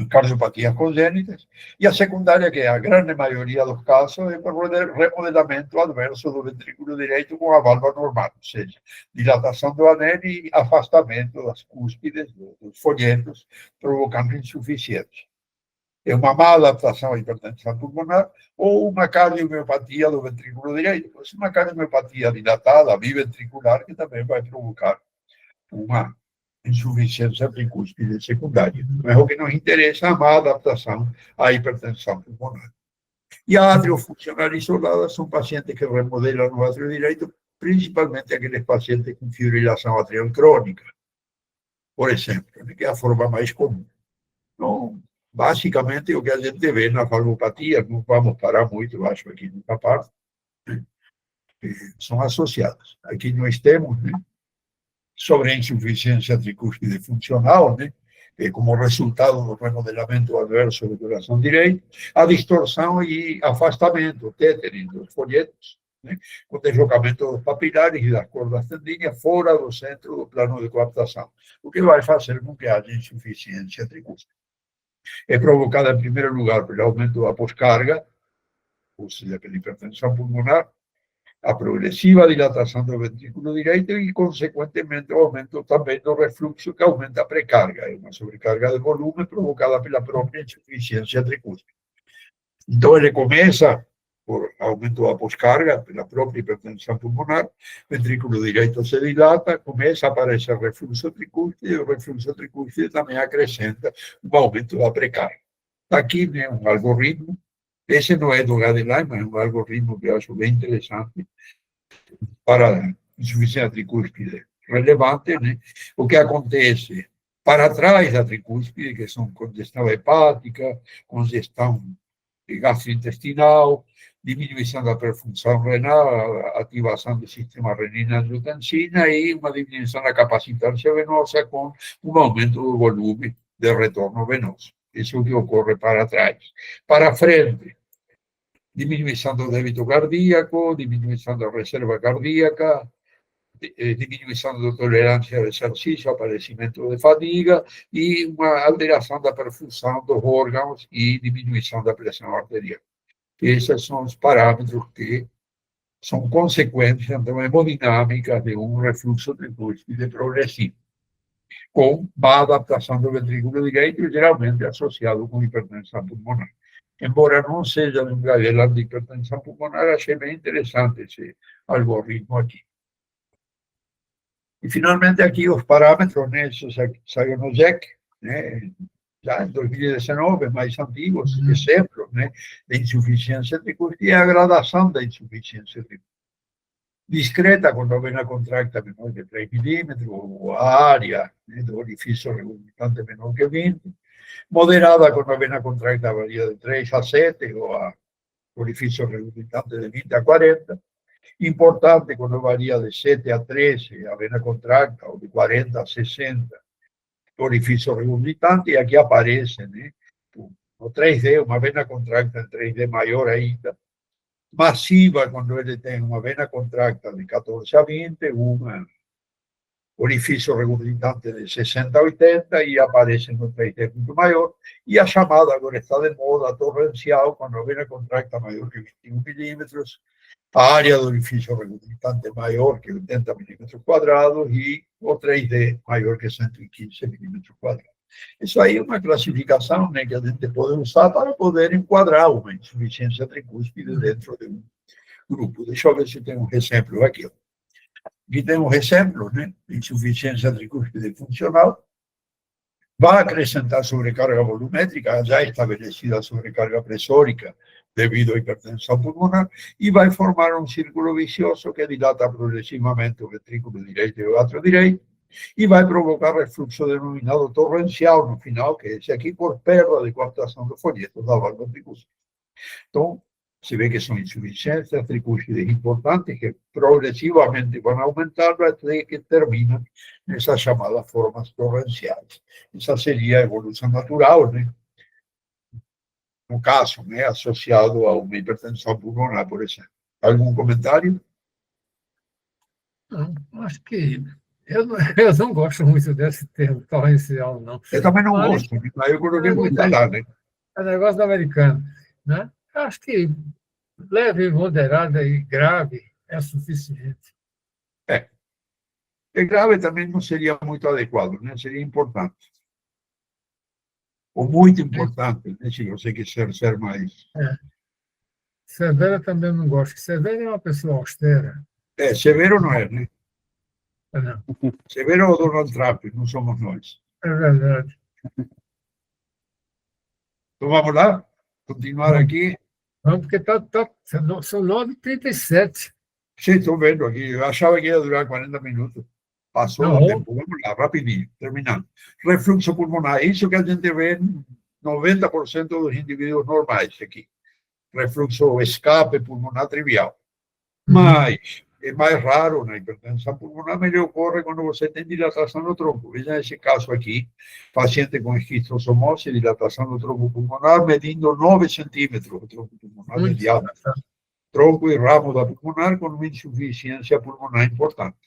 Cardiopatias congênitas, e a secundária, que é a grande maioria dos casos, é por remodelamento adverso do ventrículo direito com a válvula normal, ou seja, dilatação do anel e afastamento das cúspides, dos folhetos, provocando insuficiência. É uma má adaptação à hipertensão pulmonar ou uma cardiomiopatia do ventrículo direito. É uma cardiomiopatia dilatada, biventricular, que também vai provocar uma insuficiência tricúspide secundária. Mas o que nos interessa é a má adaptação à hipertensão pulmonar. E a atriofuncional isolada são pacientes que remodelam o átrio direito, principalmente aqueles pacientes com fibrilação atrial crônica, por exemplo, que é a forma mais comum. Então, basicamente, o que a gente vê na valvopatia, não vamos parar muito, acho, aqui nessa parte, são associadas. Aqui nós temos, né, sobre a insuficiência tricúspide funcional, né, como resultado do remodelamento adverso do coração direito, a distorção e afastamento, tétering dos folhetos, né, com deslocamento dos papilares e das cordas tendíneas fora do centro do plano de coaptação, o que vai fazer com que haja insuficiência tricúspide. É provocada, em primeiro lugar, pelo aumento da pós-carga, ou seja, pela hipertensão pulmonar, a progressiva dilatação do ventrículo direito e, consequentemente, o aumento também do refluxo, que aumenta a precarga. É uma sobrecarga de volume provocada pela própria insuficiência tricúspide. Então, ele começa por aumento da pós-carga, pela própria hipertensão pulmonar, o ventrículo direito se dilata, começa a aparecer refluxo tricúspide, e o refluxo tricúspide também acrescenta um aumento da precarga. Aqui, né, um algoritmo. Esse não é do Gadelin, mas é um algoritmo que eu acho bem interessante para insuficiência tricúspide relevante, né? O que acontece para trás da tricúspide, que são congestão hepática, congestão gastrointestinal, diminuição da perfunção renal, ativação do sistema renina-angiotensina e uma diminuição da capacitância venosa com um aumento do volume de retorno venoso. Isso é o que ocorre para trás. Para frente, diminuição do débito cardíaco, diminuição da reserva cardíaca, diminuição da tolerância ao exercício, aparecimento de fadiga e uma alteração da perfusão dos órgãos e diminuição da pressão arterial. Esses são os parâmetros que são consequências hemodinâmicas de um refluxo tricúspide progressivo, com má adaptação do ventrículo direito, geralmente associado com hipertensão pulmonar. embora não seja um galerão de hipertensão pulmonar, achei bem interessante esse algoritmo aqui. E, finalmente, aqui os parâmetros, né, isso saiu no JEC, né, já em 2019, mais antigos, exemplos, né, de insuficiência tricúspide e a gradação da insuficiência tricúspide. Discreta, quando a vena contracta menor que 3 milímetros, ou a área, né, do orifício regurgitante menor que 20. Moderada, quando a vena contracta varia de 3 a 7, ou a orifício regurgitante de 20 a 40. Importante, quando varia de 7 a 13, a vena contracta, ou de 40 a 60, orifício regurgitante, e aqui aparece, né, no 3D, uma vena contracta em 3D maior ainda, massiva, quando ele tem uma vena contracta de 14 a 20, um orifício regurgitante de 60 a 80, e aparece no 3D muito maior, e a chamada, agora está de moda, torrencial, quando a vena contracta maior que 21 milímetros, a área do orifício regurgitante maior que 80 milímetros quadrados e o 3D maior que 115 milímetros quadrados. Isso aí é uma classificação, né, que a gente pode usar para poder enquadrar uma insuficiência tricúspide dentro de um grupo. Deixa eu ver se tem um exemplo aqui. Aqui tem um exemplo, né, de insuficiência tricúspide funcional. Vai acrescentar sobrecarga volumétrica, já estabelecida sobrecarga pressórica devido à hipertensão pulmonar, e vai formar um círculo vicioso que dilata progressivamente o ventrículo direito e o átrio direito, e vai provocar refluxo denominado torrencial no final, que é esse aqui, por perda de coaptação do folheto da válvula tricúspide. Então, se vê que são insuficiências tricúspides importantes que progressivamente vão aumentar até que terminam nessas chamadas formas torrenciais. Essa seria a evolução natural, né? No caso, né, associado a uma hipertensão pulmonar, por exemplo. Algum comentário? Não, acho que eu não gosto muito desse termo torrencial, não. Eu também não Mas gosto, mas eu coloquei muito lá, né? é negócio do americano, né? Acho que leve, moderada e grave é suficiente. E grave também não seria muito adequado, né? Seria importante. Ou muito importante, né? Se você quiser ser mais... Severa também não gosto. Severa é uma pessoa austera. Severo não é, né? Não, Severo é o Donald Trump, não somos nós. é verdade. Então vamos lá? Continuar aqui. Vamos, porque são 9h37. Sim, estou vendo aqui. Eu achava que ia durar 40 minutos. Passou Não. o tempo. Vamos lá, rapidinho, terminando. Refluxo pulmonar. Isso que a gente vê em 90% dos indivíduos normais aqui. Refluxo escape pulmonar trivial. Mas é mais raro na hipertensão pulmonar, mas ele ocorre quando você tem dilatação do tronco. Veja esse caso aqui, paciente com esquistossomose, dilatação do tronco pulmonar, medindo 9 centímetros o tronco pulmonar de diâmetro. Tronco e ramo da pulmonar com uma insuficiência pulmonar importante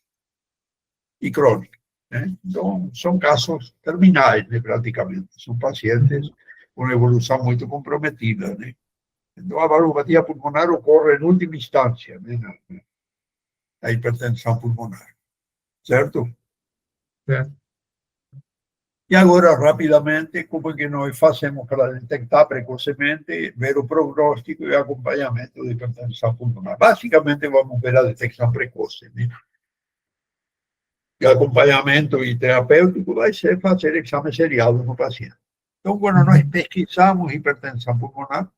e crônica, né? Então, são casos terminais, né, praticamente. São pacientes com evolução muito comprometida, né? Então, a valvopatia pulmonar ocorre em última instância, né, na hipertensão pulmonar, certo? Certo. E agora, rapidamente, como é que nós fazemos para detectar precocemente, ver o prognóstico e acompanhamento de hipertensão pulmonar? Basicamente, vamos ver a detecção precoce, né? E acompanhamento e terapêutico vai ser fazer exame seriado no paciente. Então, quando nós pesquisamos hipertensão pulmonar,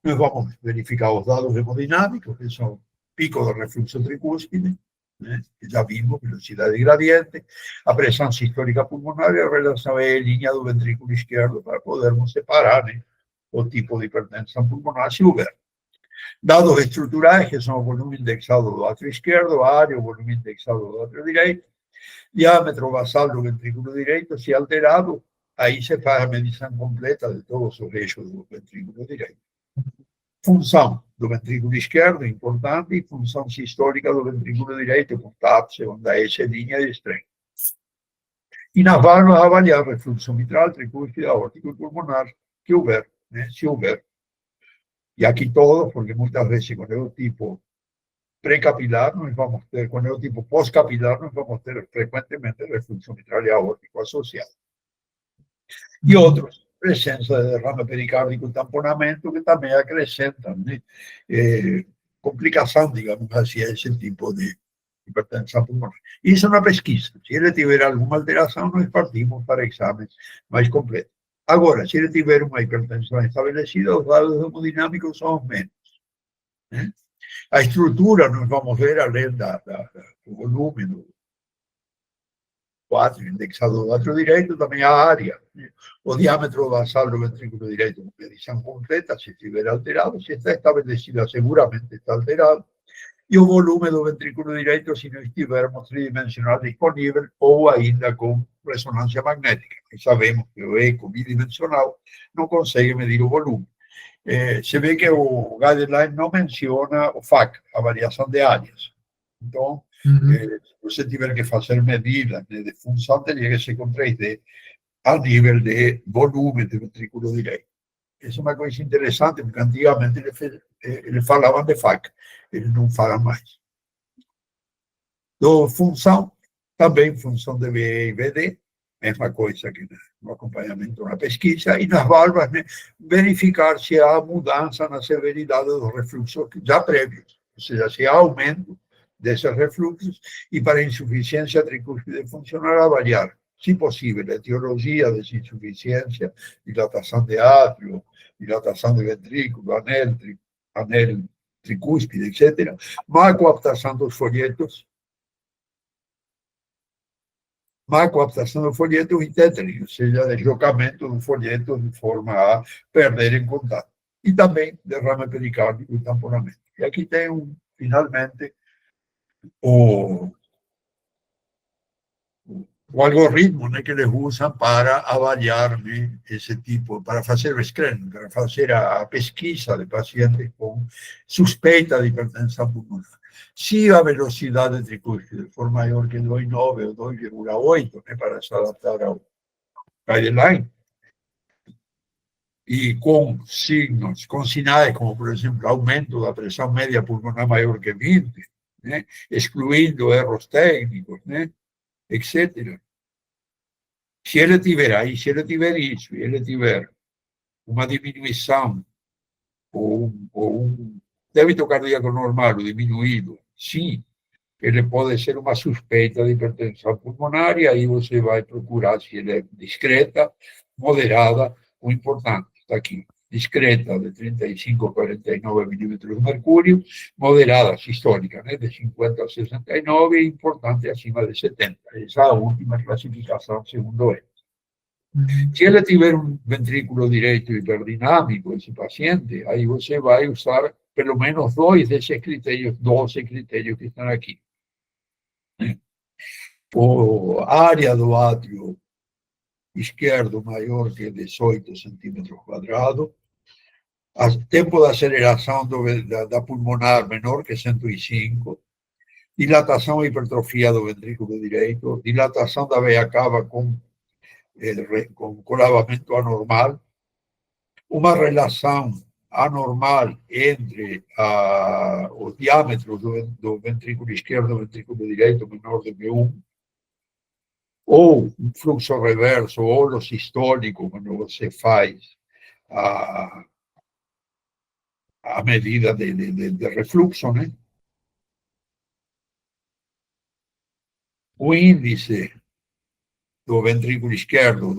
nós vamos verificar os dados hemodinâmicos, que são pico de refluxo tricúspide, né, que já vimos, velocidade gradiente, a pressão sistólica pulmonar e a relação E' do ventrículo esquerdo, para podermos separar, né, o tipo de hipertensão pulmonar, se houver. Dados estruturais, que são o volume indexado do átrio esquerdo, a área, o volume indexado do átrio direito, diâmetro basal do ventrículo direito, se alterado, aí se faz a medição completa de todos os eixos do ventrículo direito. Função do ventrículo esquerdo, importante, e função sistólica do ventrículo direito, com TAP, segunda S, linha de estreito. E nas válvulas, avaliar refluxo mitral, tricúspide, aórtico e pulmonar, que houver, né, se houver. E aqui todos, porque muitas vezes com o tipo pré-capilar, nós vamos ter, com o tipo pós-capilar, nós vamos ter frequentemente refluxo mitral e aórtico associado. E outros, presença de derrame pericárdico e tamponamento, que também acrescentam, né? Complicação, digamos assim, a esse tipo de hipertensão pulmonar. Isso na pesquisa. Se ele tiver alguma alteração, nós partimos para exames mais completos. Agora, se ele tiver uma hipertensão estabelecida, os dados hemodinâmicos são os menos, né? A estrutura, nós vamos ver, além do volume, do átrio, indexado do átrio direito, também a área, né? O diâmetro basal do ventrículo direito, com medição completa, se estiver alterado, se está estabelecida, seguramente está alterado, e o volume do ventrículo direito, se não estivermos tridimensional disponível, ou ainda com ressonância magnética. E sabemos que o eco bidimensional não consegue medir o volume. Se vê que o guideline não menciona o FAC, a variação de áreas. Então, se você tiver que fazer medidas, né, de função, teria que ser com 3D a nível de volume do ventrículo direito. Essa é uma coisa interessante, porque antigamente eles falavam de FAC, eles não falam mais. Então, função, também função de VE e VD, mesma coisa que no acompanhamento na pesquisa, e nas válvulas, né, verificar se há mudança na severidade dos refluxos já prévios, ou seja, se há aumento desses refluxos, e para insuficiência tricúspide funcional avaliar, se possível, a etiologia dessa insuficiência, dilatação de átrio, dilatação de ventrículo, anel tricúspide, etc., má coaptação dos folhetos, má coaptação do folheto e tethering, ou seja, deslocamento do folheto de forma a perderem contato. E também derrame pericárdico e tamponamento. E aqui tem, finalmente, o algoritmo, né, que eles usam para avaliar, né, esse tipo, para fazer o screening, para fazer a pesquisa de pacientes com suspeita de hipertensão pulmonar. Se a velocidade tricúspide for maior que 2,9 ou 2,8, né, para se adaptar ao guideline, e com signos, com sinais como, por exemplo, aumento da pressão média pulmonar maior que 20, né, excluindo erros técnicos, né, etc. Se ele tiver aí, se ele tiver isso, e ele tiver uma diminuição ou um débito cardíaco normal ou diminuído, sim, ele pode ser uma suspeita de hipertensão pulmonar, e aí você vai procurar se ele é discreta, moderada ou importante. Está aqui, discreta, de 35 a 49 milímetros de mercúrio, moderada, sistólica, né, de 50 a 69, e importante acima de 70. Essa é a última classificação segundo ele. Se ele tiver um ventrículo direito hiperdinâmico, esse paciente, aí você vai usar pelo menos 2 desses critérios, 12 critérios que estão aqui. A área do átrio esquerdo maior que 18 centímetros quadrados, o tempo de aceleração da pulmonar menor que 105, dilatação e hipertrofia do ventrículo direito, dilatação da veia cava com colavamento anormal, uma relação anormal entre o diâmetro do ventrículo esquerdo e do ventrículo direito menor do que 1, ou um fluxo reverso, ou o sistólico, quando você faz a medida de refluxo, né? O índice do ventrículo esquerdo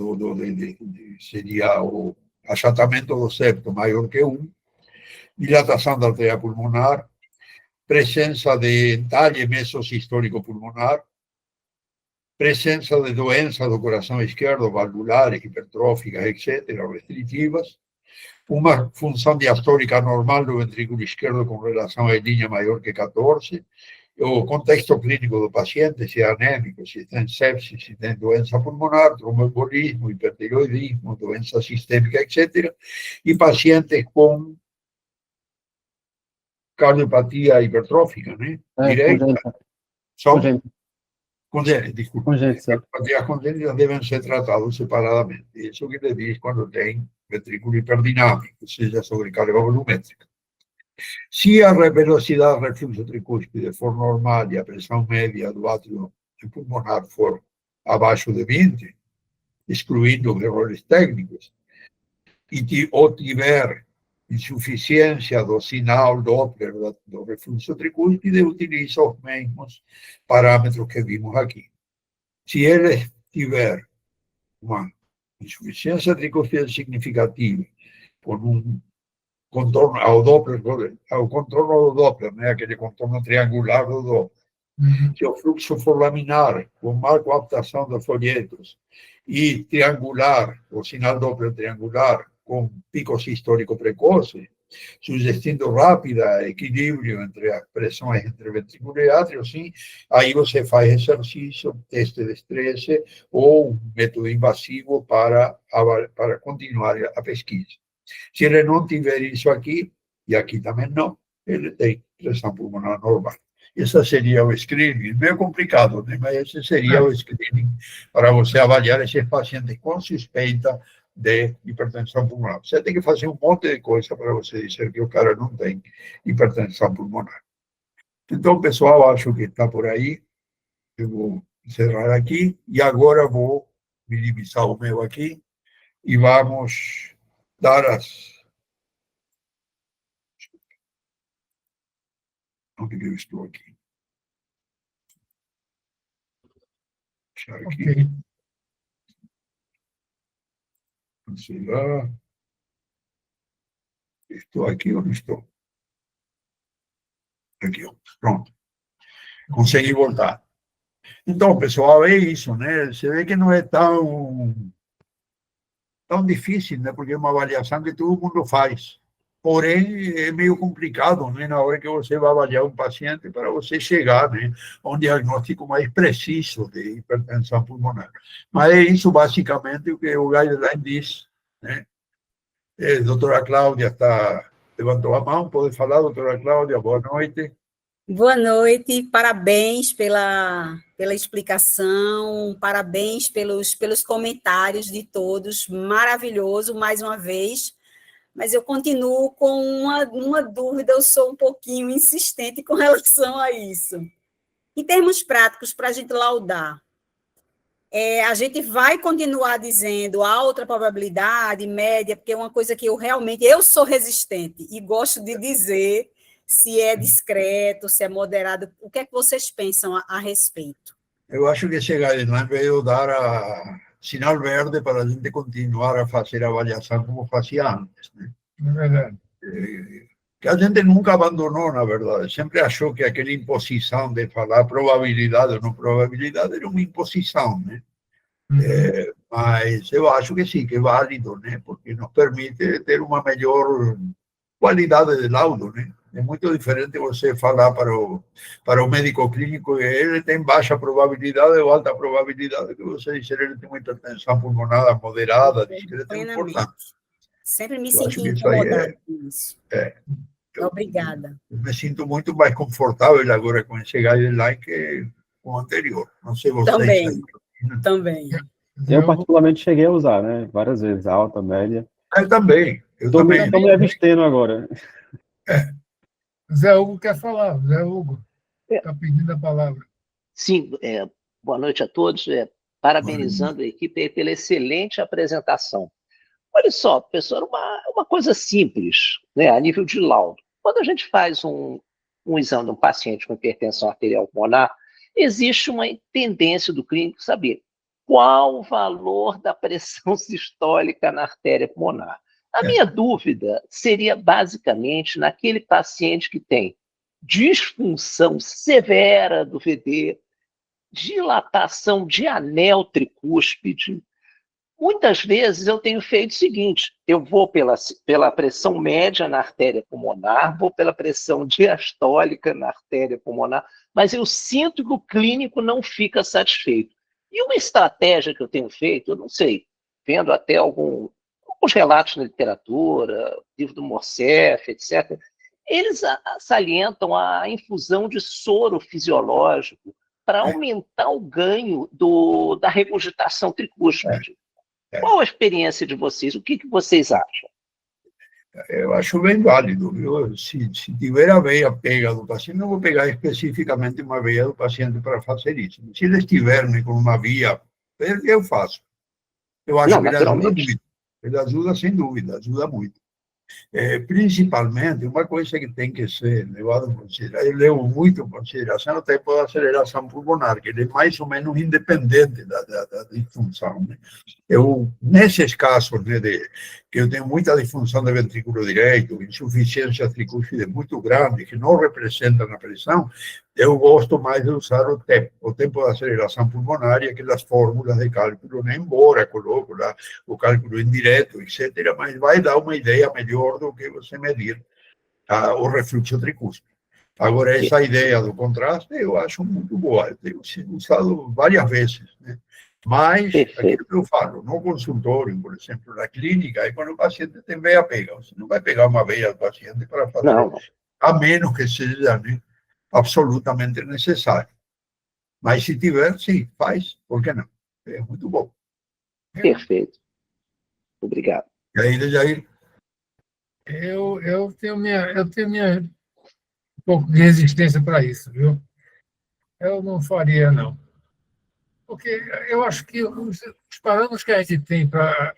seria o achatamento do septo maior que 1, dilatação da artéria pulmonar, presença de entalhe mesosistólico pulmonar, presença de doença do coração esquerdo, valvulares, hipertróficas, etc., restritivas, uma função diastólica normal do ventrículo esquerdo com relação à linha maior que 14, o contexto clínico do paciente, se é anêmico, se tem sepsis, se tem doença pulmonar, tromboembolismo, hipertiroidismo, doença sistêmica, etc., e pacientes com cardiopatia hipertrófica, né? Direita. Congênita. As congênitas devem ser tratadas separadamente. Isso que ele diz quando tem ventrículo hiperdinâmico, ou seja, sobrecarga volumétrica. Se a velocidade de refluxo tricúspide for normal e a pressão média do átrio pulmonar for abaixo de 20, excluindo os erros técnicos, ou tiver insuficiência do sinal Doppler do refluxo tricúspide, utiliza os mesmos parâmetros que vimos aqui. Se ele tiver uma insuficiência tricúspide significativa, com contorno ao Doppler, ao contorno do Doppler, né, aquele contorno triangular do Doppler. Se o fluxo for laminar, com má coaptação dos folhetos, e triangular, o sinal Doppler triangular, com pico sistólico precoce, sugestindo rápida equilíbrio entre as pressões entre ventrículo e átrio, sim, aí você faz exercício, teste de estresse ou método invasivo para continuar a pesquisa. Se ele não tiver isso aqui, e aqui também não, ele tem pressão pulmonar normal. Esse seria o screening, meio complicado, né? Mas esse seria o screening para você avaliar esses pacientes com suspeita de hipertensão pulmonar. Você tem que fazer um monte de coisa para você dizer que o cara não tem hipertensão pulmonar. Então, pessoal, acho que está por aí. Eu vou encerrar aqui e agora vou minimizar o meu aqui e vamos dar as... Onde eu estou aqui? Deixar aqui. Ok. Cancelar. Estou aqui ou não estou? Aqui, ó. Pronto. Consegui voltar. Então, pessoal, é isso, né? Você vê que não é tão difícil, né? Porque é uma avaliação que todo mundo faz. Porém, é meio complicado, né? Na hora que você vai avaliar um paciente, para você chegar, né, a um diagnóstico mais preciso de hipertensão pulmonar. Mas é isso, basicamente, o que o guideline diz, né? Doutora Cláudia levantou a mão, pode falar, doutora Cláudia, boa noite. Boa noite, parabéns pela explicação, parabéns pelos comentários de todos, maravilhoso, mais uma vez, mas eu continuo com uma dúvida, eu sou um pouquinho insistente com relação a isso. Em termos práticos, para a gente laudar, a gente vai continuar dizendo alta probabilidade, média, porque é uma coisa que eu sou resistente e gosto de dizer se é discreto, se é moderado. O que é que vocês pensam a respeito? Eu acho que esse guideline veio dar sinal verde para a gente continuar a fazer a avaliação como fazia antes, né? É verdade. Que a gente nunca abandonou, na verdade. Sempre achou que aquela imposição de falar probabilidade ou não probabilidade era uma imposição, né? Mas eu acho que sim, que é válido, né? Porque nos permite ter uma melhor qualidade de laudo, né? É muito diferente você falar para o médico clínico que ele tem baixa probabilidade ou alta probabilidade, que você dizer que ele tem uma hipertensão pulmonar moderada, diz que ele tem importante. Sempre me senti incomodada com isso. Obrigada. Eu me sinto muito mais confortável agora com esse guideline que com o anterior. Não sei vocês. Também. Eu particularmente cheguei a usar, né? Várias vezes, alta, média. Eu também. Estou me abstendo agora. Zé Hugo quer falar. Zé Hugo está pedindo a palavra. Sim, boa noite a todos. Parabenizando a equipe pela excelente apresentação. Olha só, pessoal, uma coisa simples, né, a nível de laudo. Quando a gente faz um exame de um paciente com hipertensão arterial pulmonar, existe uma tendência do clínico saber qual o valor da pressão sistólica na artéria pulmonar. A minha dúvida seria basicamente naquele paciente que tem disfunção severa do VD, dilatação de anel tricúspide. Muitas vezes eu tenho feito o seguinte, eu vou pela pressão média na artéria pulmonar, vou pela pressão diastólica na artéria pulmonar, mas eu sinto que o clínico não fica satisfeito. E uma estratégia que eu tenho feito, eu não sei, vendo até alguns relatos na literatura, livro do Morcef, etc., eles salientam a infusão de soro fisiológico para aumentar o ganho da regurgitação tricúspide. Qual a experiência de vocês? O que vocês acham? Eu acho bem válido, viu? Se tiver a veia pega do paciente, não vou pegar especificamente uma veia do paciente para fazer isso. Se ele estiver com uma via, eu faço. Eu acho que ele ajuda muito. Ele ajuda sem dúvida, ajuda muito. Principalmente, uma coisa que tem que ser levado em consideração, eu levo muito em consideração o tempo da aceleração pulmonar, que ele é mais ou menos independente da disfunção. Né? Nesses casos, né, que eu tenho muita disfunção do ventrículo direito, insuficiência tricúspide muito grande, que não representam a pressão, eu gosto mais de usar o tempo da aceleração pulmonar e aquelas fórmulas de cálculo, né? Embora coloco lá o cálculo indireto, etc., mas vai dar uma ideia melhor do que você medir o refluxo tricúspide. Agora, essa ideia do contraste eu acho muito boa, eu tenho sido usado várias vezes, né? Mas, aquilo que eu falo, no consultório, por exemplo, na clínica, é quando o paciente tem veia pega. Você não vai pegar uma veia do paciente para fazer, não. A menos que seja, né, absolutamente necessário. Mas se tiver, sim, faz, por que não? É muito bom. Perfeito. Obrigado. E aí, Jair? Eu tenho um pouco de resistência para isso, viu? Eu não faria, não. Porque eu acho que os parâmetros que a gente tem para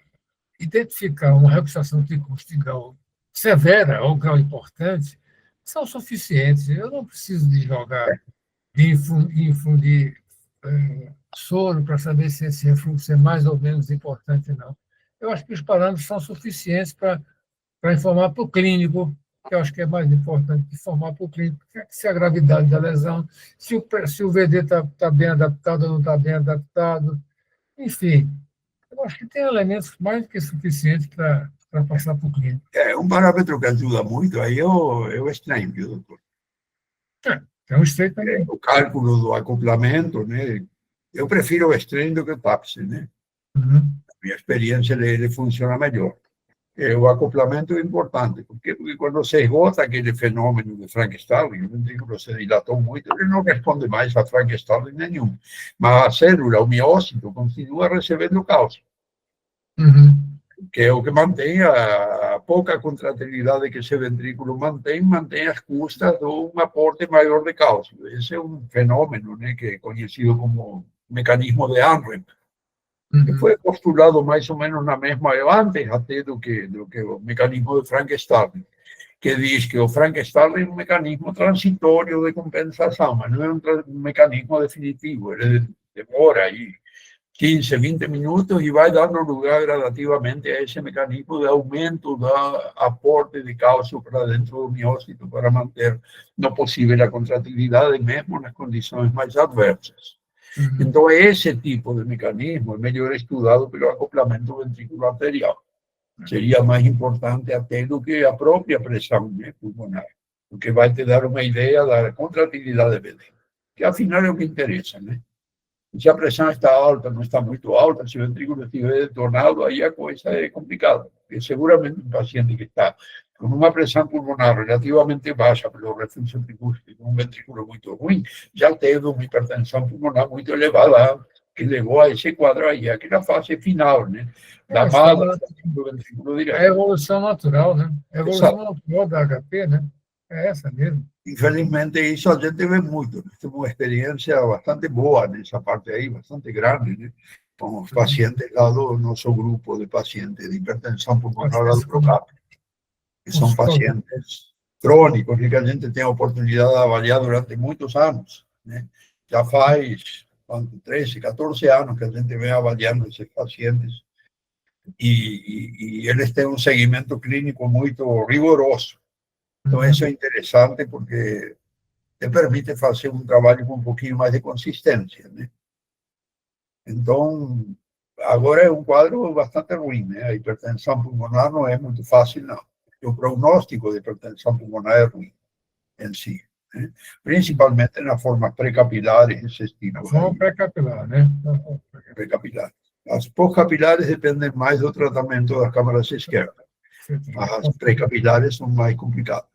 identificar uma recusação tricúspide de grau severa ou grau importante são suficientes. Eu não preciso de jogar, de infundir soro para saber se esse refluxo é mais ou menos importante, não. Eu acho que os parâmetros são suficientes para informar para o clínico, que eu acho que é mais importante, informar para o clínico se a gravidade da lesão, se o VD está bem adaptado ou não está bem adaptado. Enfim, eu acho que tem elementos mais do que suficientes para passar para o clínico. Um parâmetro que ajuda muito aí é o strain, viu, doutor? É um strain também. O cálculo do acoplamento, né? Eu prefiro o strain do que o TAPSE, né? Uhum. A minha experiência, ele funciona melhor. O acoplamento é importante, porque quando se esgota aquele fenômeno de Frank-Starling, o ventrículo se dilatou muito, ele não responde mais a Frank-Starling nenhum. Mas a célula, o miócito, continua recebendo cálcio. Uhum. Que é o que mantém a pouca contratilidade que esse ventrículo mantém às custas de um aporte maior de cálcio. Esse é um fenômeno, né, que é conhecido como mecanismo de Anrep, que foi postulado mais ou menos na mesma, antes até do que o mecanismo de Frank-Starling, que diz que o Frank-Starling é um mecanismo transitório de compensação, mas não é um mecanismo definitivo, ele demora aí 15, 20 minutos e vai dando lugar gradativamente a esse mecanismo de aumento do aporte de cálcio para dentro do miócito para manter no possível a contratilidade mesmo nas condições mais adversas. Então, esse tipo de mecanismo é melhor estudado pelo acoplamento ventrículo arterial. Seria mais importante até do que a própria pressão, né, pulmonar, porque vai te dar uma ideia da contratilidade VD, que afinal é o que interessa, né? Se a pressão está alta, não está muito alta, se o ventrículo estiver detonado, aí a coisa é complicada. Porque seguramente um paciente que está com uma pressão pulmonar relativamente baixa pelo refluxo tricúspide, com um ventrículo muito ruim, já teve uma hipertensão pulmonar muito elevada, que levou a esse quadro aí, aquela fase final, né? Da mala do ventrículo direito. É a evolução natural, né? A evolução natural da HP, né? É essa mesmo. Infelizmente, isso a gente vê muito. Temos uma experiência bastante boa nessa parte aí, bastante grande, né? Com os pacientes lá do nosso grupo de pacientes de hipertensão pulmonar do PROCAP, que são pacientes crônicos e que a gente tem a oportunidade de avaliar durante muitos anos, né? Já faz 13, 14 anos que a gente vem avaliando esses pacientes e eles têm um segmento clínico muito rigoroso. Então, isso é interessante porque te permite fazer um trabalho com um pouquinho mais de consistência, né? Então, agora é um quadro bastante ruim, né? A hipertensão pulmonar não é muito fácil, não. O prognóstico de hipertensão pulmonar é ruim em si, né? Principalmente nas formas pré-capilares, esse tipo. A forma pré-capilar, né? Pré-capilar. As pós-capilares dependem mais do tratamento das câmaras esquerdas. As pré-capilares são mais complicadas.